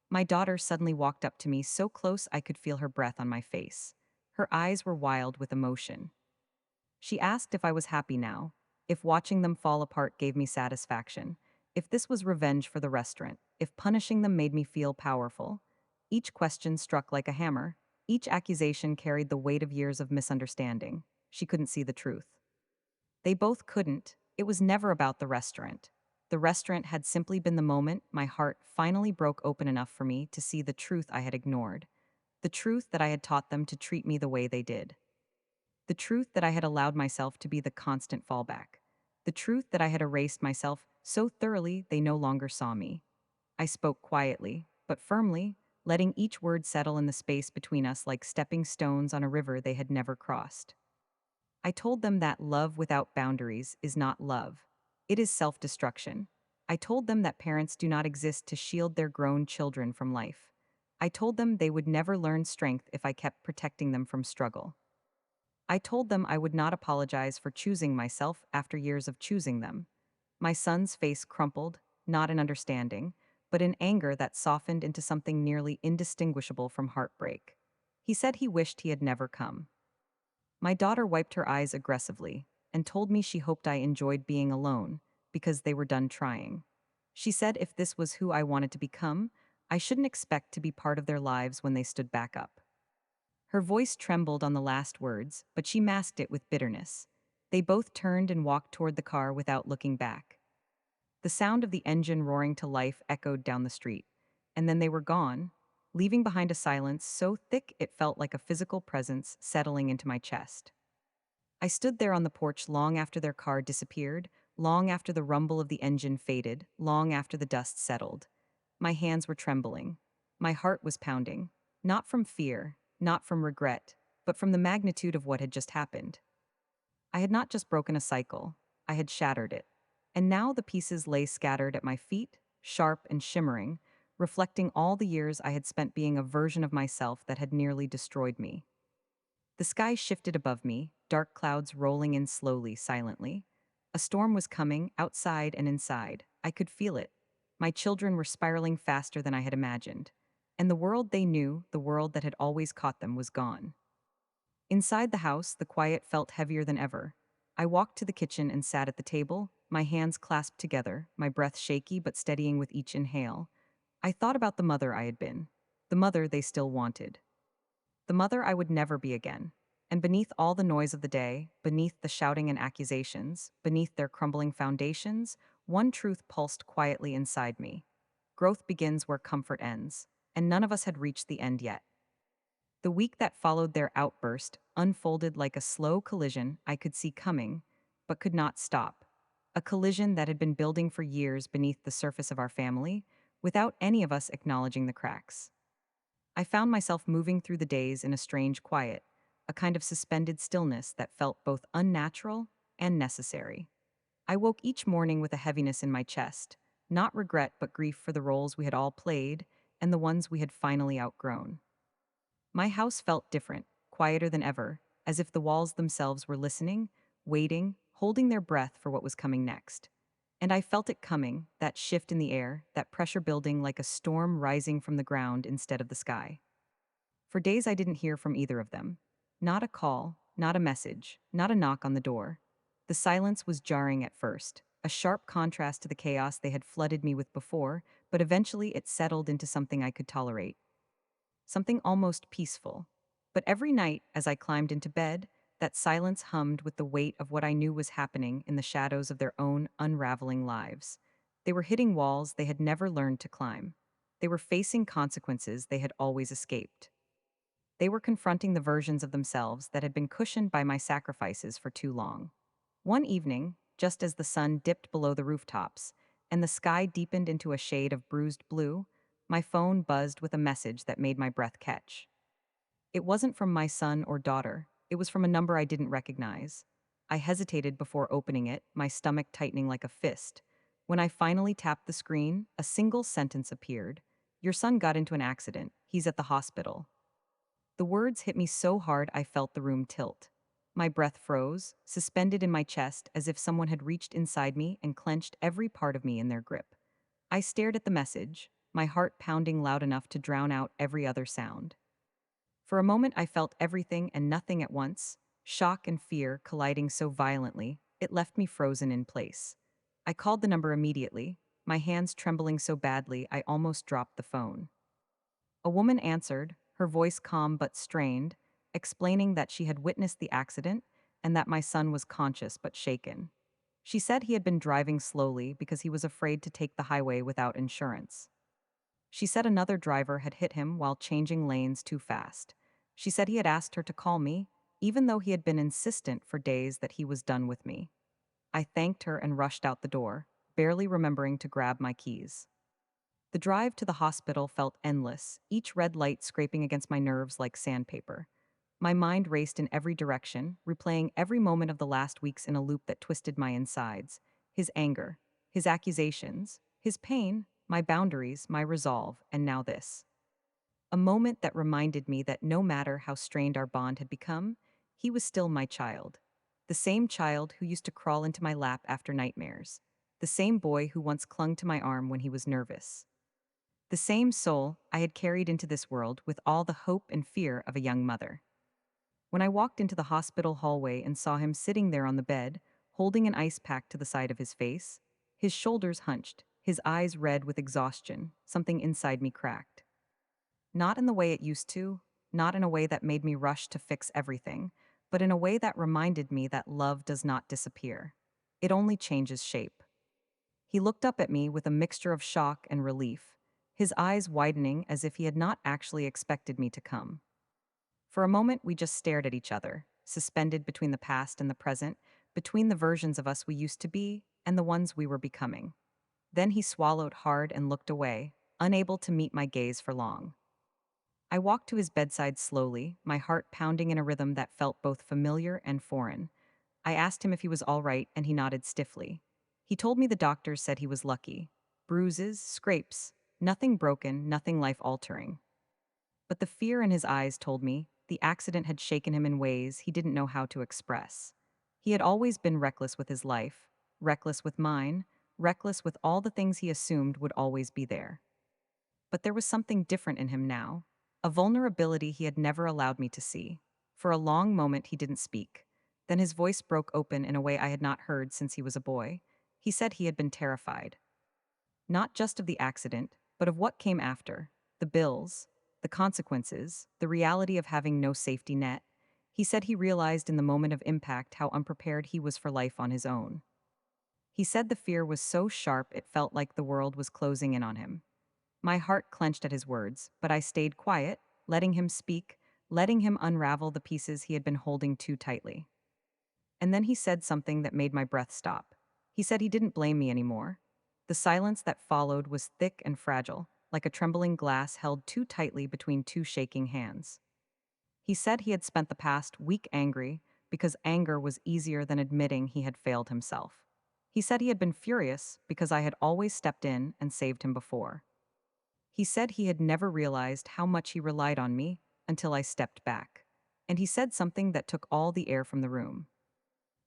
My daughter suddenly walked up to me so close I could feel her breath on my face. Her eyes were wild with emotion. She asked if I was happy now, if watching them fall apart gave me satisfaction, if this was revenge for the restaurant, if punishing them made me feel powerful. Each question struck like a hammer. Each accusation carried the weight of years of misunderstanding. She couldn't see the truth. They both couldn't. It was never about the restaurant. The restaurant had simply been the moment my heart finally broke open enough for me to see the truth I had ignored. The truth that I had taught them to treat me the way they did. The truth that I had allowed myself to be the constant fallback. The truth that I had erased myself so thoroughly they no longer saw me. I spoke quietly, but firmly, letting each word settle in the space between us like stepping stones on a river they had never crossed. I told them that love without boundaries is not love. It is self-destruction. I told them that parents do not exist to shield their grown children from life. I told them they would never learn strength if I kept protecting them from struggle. I told them I would not apologize for choosing myself after years of choosing them. My son's face crumpled, not in understanding, but in anger that softened into something nearly indistinguishable from heartbreak. He said he wished he had never come. My daughter wiped her eyes aggressively and told me she hoped I enjoyed being alone because they were done trying. She said if this was who I wanted to become, I shouldn't expect to be part of their lives when they stood back up. Her voice trembled on the last words, but she masked it with bitterness. They both turned and walked toward the car without looking back. The sound of the engine roaring to life echoed down the street, and then they were gone, leaving behind a silence so thick it felt like a physical presence settling into my chest. I stood there on the porch long after their car disappeared, long after the rumble of the engine faded, long after the dust settled. My hands were trembling. My heart was pounding, not from fear, not from regret, but from the magnitude of what had just happened. I had not just broken a cycle. I had shattered it. And now the pieces lay scattered at my feet, sharp and shimmering, reflecting all the years I had spent being a version of myself that had nearly destroyed me. The sky shifted above me, dark clouds rolling in slowly, silently. A storm was coming, outside and inside. I could feel it. My children were spiraling faster than I had imagined. And the world they knew, the world that had always caught them, was gone. Inside the house, the quiet felt heavier than ever. I walked to the kitchen and sat at the table, my hands clasped together, my breath shaky but steadying with each inhale. I thought about the mother I had been, the mother they still wanted, the mother I would never be again. And beneath all the noise of the day, beneath the shouting and accusations, beneath their crumbling foundations, one truth pulsed quietly inside me. Growth begins where comfort ends, and none of us had reached the end yet. The week that followed their outburst unfolded like a slow collision I could see coming, but could not stop. A collision that had been building for years beneath the surface of our family, without any of us acknowledging the cracks. I found myself moving through the days in a strange quiet, a kind of suspended stillness that felt both unnatural and necessary. I woke each morning with a heaviness in my chest, not regret but grief for the roles we had all played and the ones we had finally outgrown. My house felt different, quieter than ever, as if the walls themselves were listening, waiting, holding their breath for what was coming next. And I felt it coming, that shift in the air, that pressure building like a storm rising from the ground instead of the sky. For days I didn't hear from either of them. Not a call, not a message, not a knock on the door. The silence was jarring at first, a sharp contrast to the chaos they had flooded me with before, but eventually it settled into something I could tolerate, something almost peaceful. But every night, as I climbed into bed, that silence hummed with the weight of what I knew was happening in the shadows of their own unraveling lives. They were hitting walls they had never learned to climb. They were facing consequences they had always escaped. They were confronting the versions of themselves that had been cushioned by my sacrifices for too long. One evening, just as the sun dipped below the rooftops and the sky deepened into a shade of bruised blue, my phone buzzed with a message that made my breath catch. It wasn't from my son or daughter, it was from a number I didn't recognize. I hesitated before opening it, my stomach tightening like a fist. When I finally tapped the screen, a single sentence appeared. Your son got into an accident. He's at the hospital. The words hit me so hard I felt the room tilt. My breath froze, suspended in my chest as if someone had reached inside me and clenched every part of me in their grip. I stared at the message, my heart pounding loud enough to drown out every other sound. For a moment I felt everything and nothing at once, shock and fear colliding so violently, it left me frozen in place. I called the number immediately, my hands trembling so badly I almost dropped the phone. A woman answered, her voice calm but strained, explaining that she had witnessed the accident and that my son was conscious but shaken. She said he had been driving slowly because he was afraid to take the highway without insurance. She said another driver had hit him while changing lanes too fast. She said he had asked her to call me, even though he had been insistent for days that he was done with me. I thanked her and rushed out the door, barely remembering to grab my keys. The drive to the hospital felt endless, each red light scraping against my nerves like sandpaper. My mind raced in every direction, replaying every moment of the last weeks in a loop that twisted my insides. His anger, his accusations, his pain, my boundaries, my resolve, and now this. A moment that reminded me that no matter how strained our bond had become, he was still my child. The same child who used to crawl into my lap after nightmares. The same boy who once clung to my arm when he was nervous. The same soul I had carried into this world with all the hope and fear of a young mother. When I walked into the hospital hallway and saw him sitting there on the bed, holding an ice pack to the side of his face, his shoulders hunched, his eyes red with exhaustion, something inside me cracked. Not in the way it used to, not in a way that made me rush to fix everything, but in a way that reminded me that love does not disappear. It only changes shape. He looked up at me with a mixture of shock and relief, his eyes widening as if he had not actually expected me to come. For a moment, we just stared at each other, suspended between the past and the present, between the versions of us we used to be and the ones we were becoming. Then he swallowed hard and looked away, unable to meet my gaze for long. I walked to his bedside slowly, my heart pounding in a rhythm that felt both familiar and foreign. I asked him if he was all right, and he nodded stiffly. He told me the doctors said he was lucky. Bruises, scrapes, nothing broken, nothing life altering. But the fear in his eyes told me the accident had shaken him in ways he didn't know how to express. He had always been reckless with his life, reckless with mine, reckless with all the things he assumed would always be there. But there was something different in him now, a vulnerability he had never allowed me to see. For a long moment, he didn't speak. Then his voice broke open in a way I had not heard since he was a boy. He said he had been terrified. Not just of the accident, but of what came after the bills, the consequences, the reality of having no safety net. He said he realized in the moment of impact how unprepared he was for life on his own. He said the fear was so sharp it felt like the world was closing in on him. My heart clenched at his words, but I stayed quiet, letting him speak, letting him unravel the pieces he had been holding too tightly. And then he said something that made my breath stop. He said he didn't blame me anymore. The silence that followed was thick and fragile, like a trembling glass held too tightly between two shaking hands. He said he had spent the past week angry because anger was easier than admitting he had failed himself. He said he had been furious because I had always stepped in and saved him before. He said he had never realized how much he relied on me until I stepped back. And he said something that took all the air from the room.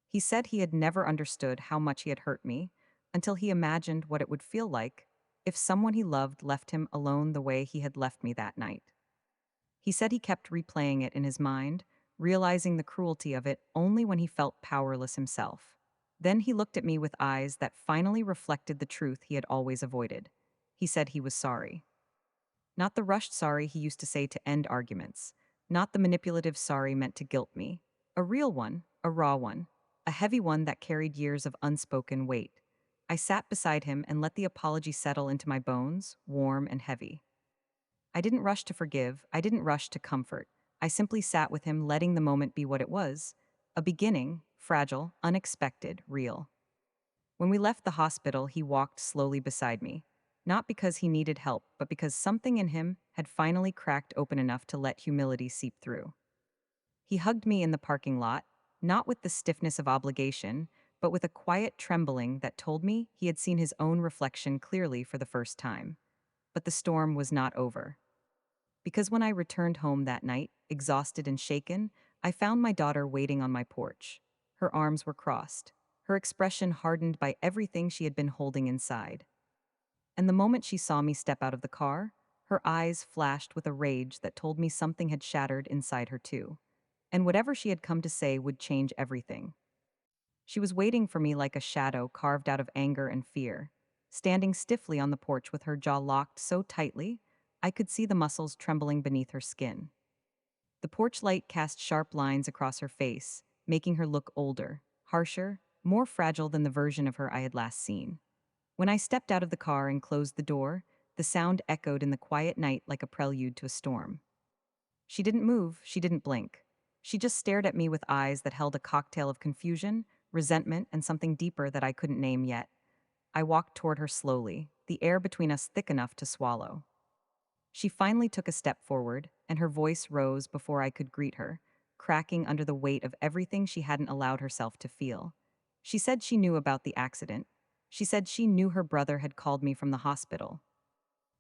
He said he had never understood how much he had hurt me until he imagined what it would feel like if someone he loved left him alone the way he had left me that night. He said he kept replaying it in his mind, realizing the cruelty of it only when he felt powerless himself. Then he looked at me with eyes that finally reflected the truth he had always avoided. He said he was sorry. Not the rushed sorry he used to say to end arguments, not the manipulative sorry meant to guilt me. A real one, a raw one, a heavy one that carried years of unspoken weight. I sat beside him and let the apology settle into my bones, warm and heavy. I didn't rush to forgive, I didn't rush to comfort. I simply sat with him, letting the moment be what it was, a beginning, fragile, unexpected, real. When we left the hospital, he walked slowly beside me, not because he needed help, but because something in him had finally cracked open enough to let humility seep through. He hugged me in the parking lot, not with the stiffness of obligation, but with a quiet trembling that told me he had seen his own reflection clearly for the first time. But the storm was not over. Because when I returned home that night, exhausted and shaken, I found my daughter waiting on my porch. Her arms were crossed, her expression hardened by everything she had been holding inside. And the moment she saw me step out of the car, her eyes flashed with a rage that told me something had shattered inside her too. And whatever she had come to say would change everything. She was waiting for me like a shadow carved out of anger and fear, standing stiffly on the porch with her jaw locked so tightly I could see the muscles trembling beneath her skin. The porch light cast sharp lines across her face, making her look older, harsher, more fragile than the version of her I had last seen. When I stepped out of the car and closed the door, the sound echoed in the quiet night like a prelude to a storm. She didn't move, she didn't blink. She just stared at me with eyes that held a cocktail of confusion, resentment, and something deeper that I couldn't name yet. I walked toward her slowly, the air between us thick enough to swallow. She finally took a step forward, and her voice rose before I could greet her, cracking under the weight of everything she hadn't allowed herself to feel. She said she knew about the accident. She said she knew her brother had called me from the hospital.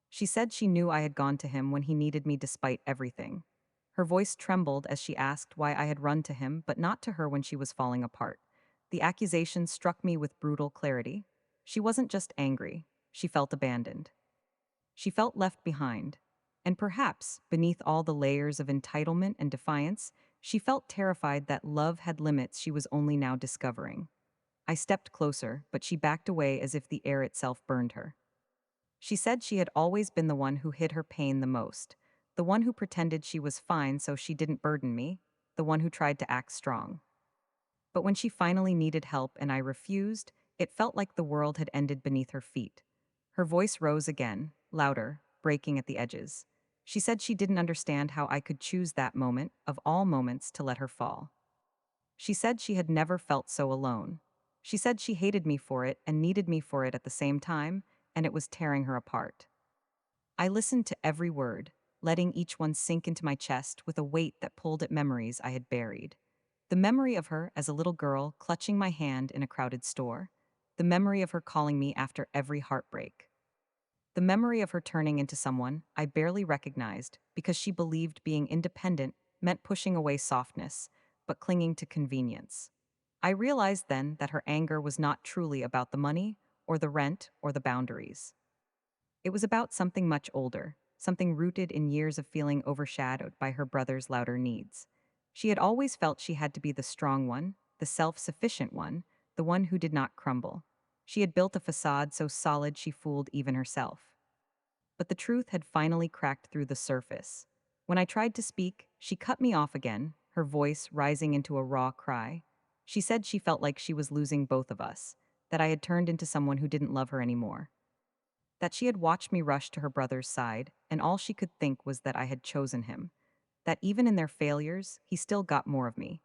She said she knew I had gone to him when he needed me despite everything. Her voice trembled as she asked why I had run to him, but not to her when she was falling apart. The accusation struck me with brutal clarity. She wasn't just angry, she felt abandoned. She felt left behind. And perhaps, beneath all the layers of entitlement and defiance, she felt terrified that love had limits she was only now discovering. I stepped closer, but she backed away as if the air itself burned her. She said she had always been the one who hid her pain the most, the one who pretended she was fine so she didn't burden me, the one who tried to act strong. But when she finally needed help and I refused, it felt like the world had ended beneath her feet. Her voice rose again, louder, breaking at the edges. She said she didn't understand how I could choose that moment, of all moments, to let her fall. She said she had never felt so alone. She said she hated me for it and needed me for it at the same time, and it was tearing her apart. I listened to every word, letting each one sink into my chest with a weight that pulled at memories I had buried. The memory of her as a little girl clutching my hand in a crowded store. The memory of her calling me after every heartbreak. The memory of her turning into someone I barely recognized because she believed being independent meant pushing away softness, but clinging to convenience. I realized then that her anger was not truly about the money, or the rent, or the boundaries. It was about something much older, something rooted in years of feeling overshadowed by her brother's louder needs. She had always felt she had to be the strong one, the self sufficient one, the one who did not crumble. She had built a facade so solid she fooled even herself. But the truth had finally cracked through the surface. When I tried to speak, she cut me off again, her voice rising into a raw cry. She said she felt like she was losing both of us, that I had turned into someone who didn't love her anymore, that she had watched me rush to her brother's side, and all she could think was that I had chosen him, that even in their failures, he still got more of me.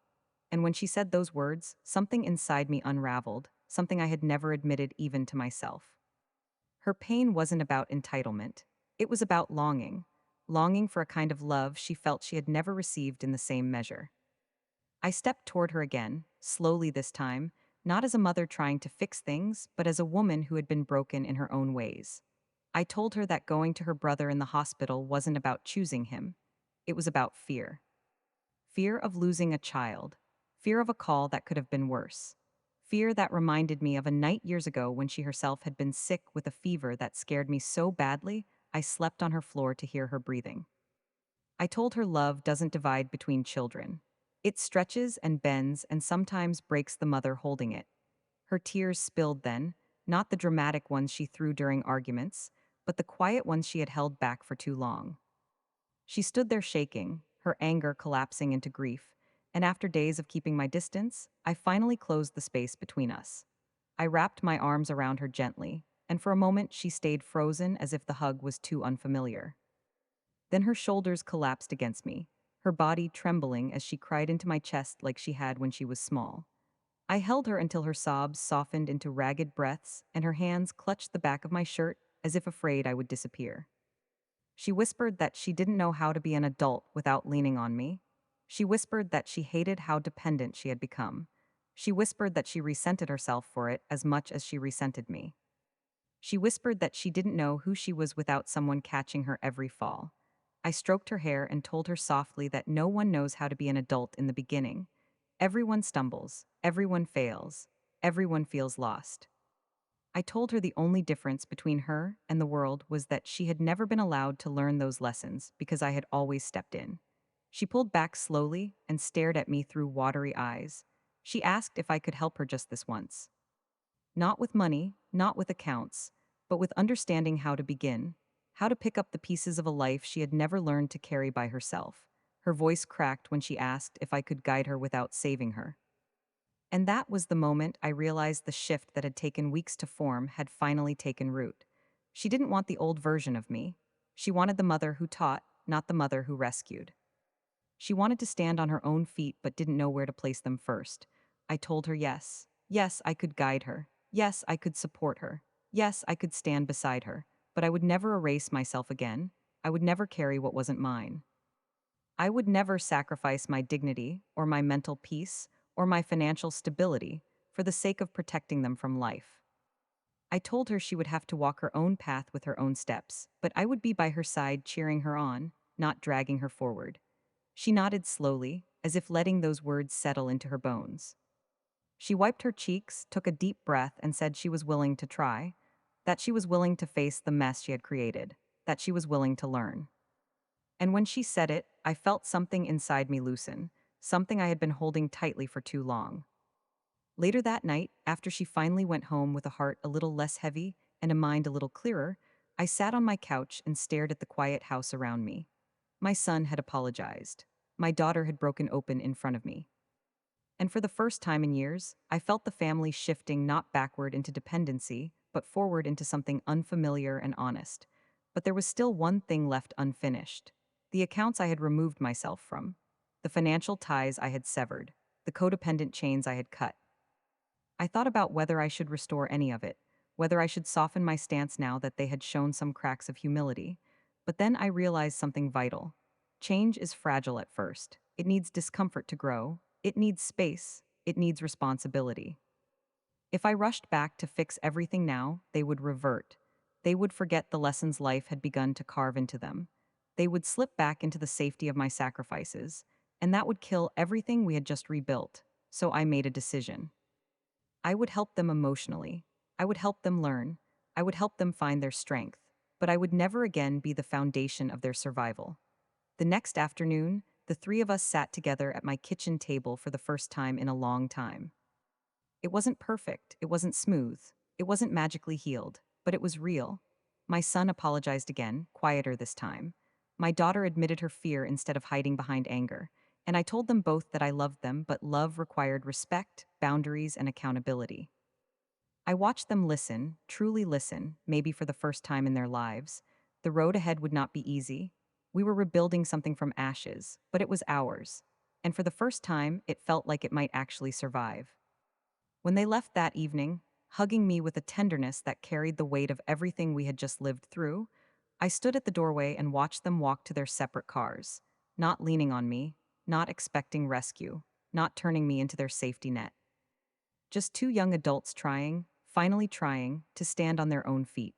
And when she said those words, something inside me unraveled, something I had never admitted even to myself. Her pain wasn't about entitlement. It was about longing. Longing for a kind of love she felt she had never received in the same measure. I stepped toward her again, slowly this time, not as a mother trying to fix things, but as a woman who had been broken in her own ways. I told her that going to her brother in the hospital wasn't about choosing him. It was about fear. Fear of losing a child. Fear of a call that could have been worse. Fear that reminded me of a night years ago when she herself had been sick with a fever that scared me so badly I slept on her floor to hear her breathing. I told her love doesn't divide between children. It stretches and bends and sometimes breaks the mother holding it. Her tears spilled then, not the dramatic ones she threw during arguments, but the quiet ones she had held back for too long. She stood there shaking, her anger collapsing into grief, and after days of keeping my distance, I finally closed the space between us. I wrapped my arms around her gently, and for a moment she stayed frozen as if the hug was too unfamiliar. Then her shoulders collapsed against me, her body trembling as she cried into my chest like she had when she was small. I held her until her sobs softened into ragged breaths and her hands clutched the back of my shirt as if afraid I would disappear. She whispered that she didn't know how to be an adult without leaning on me. She whispered that she hated how dependent she had become. She whispered that she resented herself for it as much as she resented me. She whispered that she didn't know who she was without someone catching her every fall. I stroked her hair and told her softly that no one knows how to be an adult in the beginning. Everyone stumbles, everyone fails, everyone feels lost. I told her the only difference between her and the world was that she had never been allowed to learn those lessons because I had always stepped in. She pulled back slowly and stared at me through watery eyes. She asked if I could help her just this once. Not with money, not with accounts, but with understanding how to begin, how to pick up the pieces of a life she had never learned to carry by herself. Her voice cracked when she asked if I could guide her without saving her. And that was the moment I realized the shift that had taken weeks to form had finally taken root. She didn't want the old version of me. She wanted the mother who taught, not the mother who rescued. She wanted to stand on her own feet but didn't know where to place them first. I told her yes. Yes, I could guide her. Yes, I could support her. Yes, I could stand beside her. But I would never erase myself again. I would never carry what wasn't mine. I would never sacrifice my dignity, or my mental peace, or my financial stability for the sake of protecting them from life. I told her she would have to walk her own path with her own steps, but I would be by her side cheering her on, not dragging her forward. She nodded slowly, as if letting those words settle into her bones. She wiped her cheeks, took a deep breath, and said she was willing to try, that she was willing to face the mess she had created, that she was willing to learn. And when she said it, I felt something inside me loosen, something I had been holding tightly for too long. Later that night, after she finally went home with a heart a little less heavy and a mind a little clearer, I sat on my couch and stared at the quiet house around me. My son had apologized. My daughter had broken open in front of me. And for the first time in years, I felt the family shifting not backward into dependency, but forward into something unfamiliar and honest. But there was still one thing left unfinished: the accounts I had removed myself from, the financial ties I had severed, the codependent chains I had cut. I thought about whether I should restore any of it, whether I should soften my stance now that they had shown some cracks of humility. But then I realized something vital. Change is fragile at first. It needs discomfort to grow, It needs space. It needs responsibility. If I rushed back to fix everything now, they would revert. They would forget the lessons life had begun to carve into them. They would slip back into the safety of my sacrifices, and that would kill everything we had just rebuilt. So I made a decision. I would help them emotionally. I would help them learn. I would help them find their strength. But I would never again be the foundation of their survival. The next afternoon, the three of us sat together at my kitchen table for the first time in a long time. It wasn't perfect, it wasn't smooth, it wasn't magically healed, but it was real. My son apologized again, quieter this time. My daughter admitted her fear instead of hiding behind anger, and I told them both that I loved them, but love required respect, boundaries, and accountability. I watched them listen, truly listen, maybe for the first time in their lives. The road ahead would not be easy. We were rebuilding something from ashes, but it was ours. And for the first time, it felt like it might actually survive. When they left that evening, hugging me with a tenderness that carried the weight of everything we had just lived through, I stood at the doorway and watched them walk to their separate cars, not leaning on me, not expecting rescue, not turning me into their safety net. Just two young adults trying, finally trying, to stand on their own feet.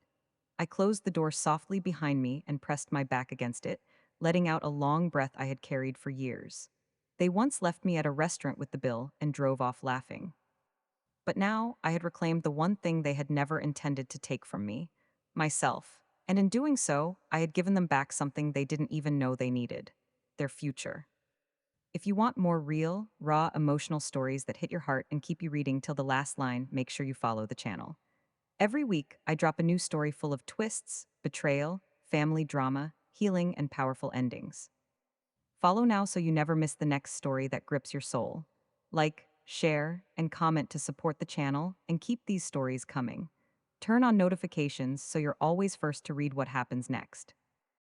I closed the door softly behind me and pressed my back against it, letting out a long breath I had carried for years. They once left me at a restaurant with the bill and drove off laughing. But now I had reclaimed the one thing they had never intended to take from me, myself. And in doing so, I had given them back something they didn't even know they needed, their future. If you want more real, raw, emotional stories that hit your heart and keep you reading till the last line, make sure you follow the channel. Every week, I drop a new story full of twists, betrayal, family drama, healing, and powerful endings. Follow now so you never miss the next story that grips your soul. Like, share, and comment to support the channel and keep these stories coming. Turn on notifications so you're always first to read what happens next.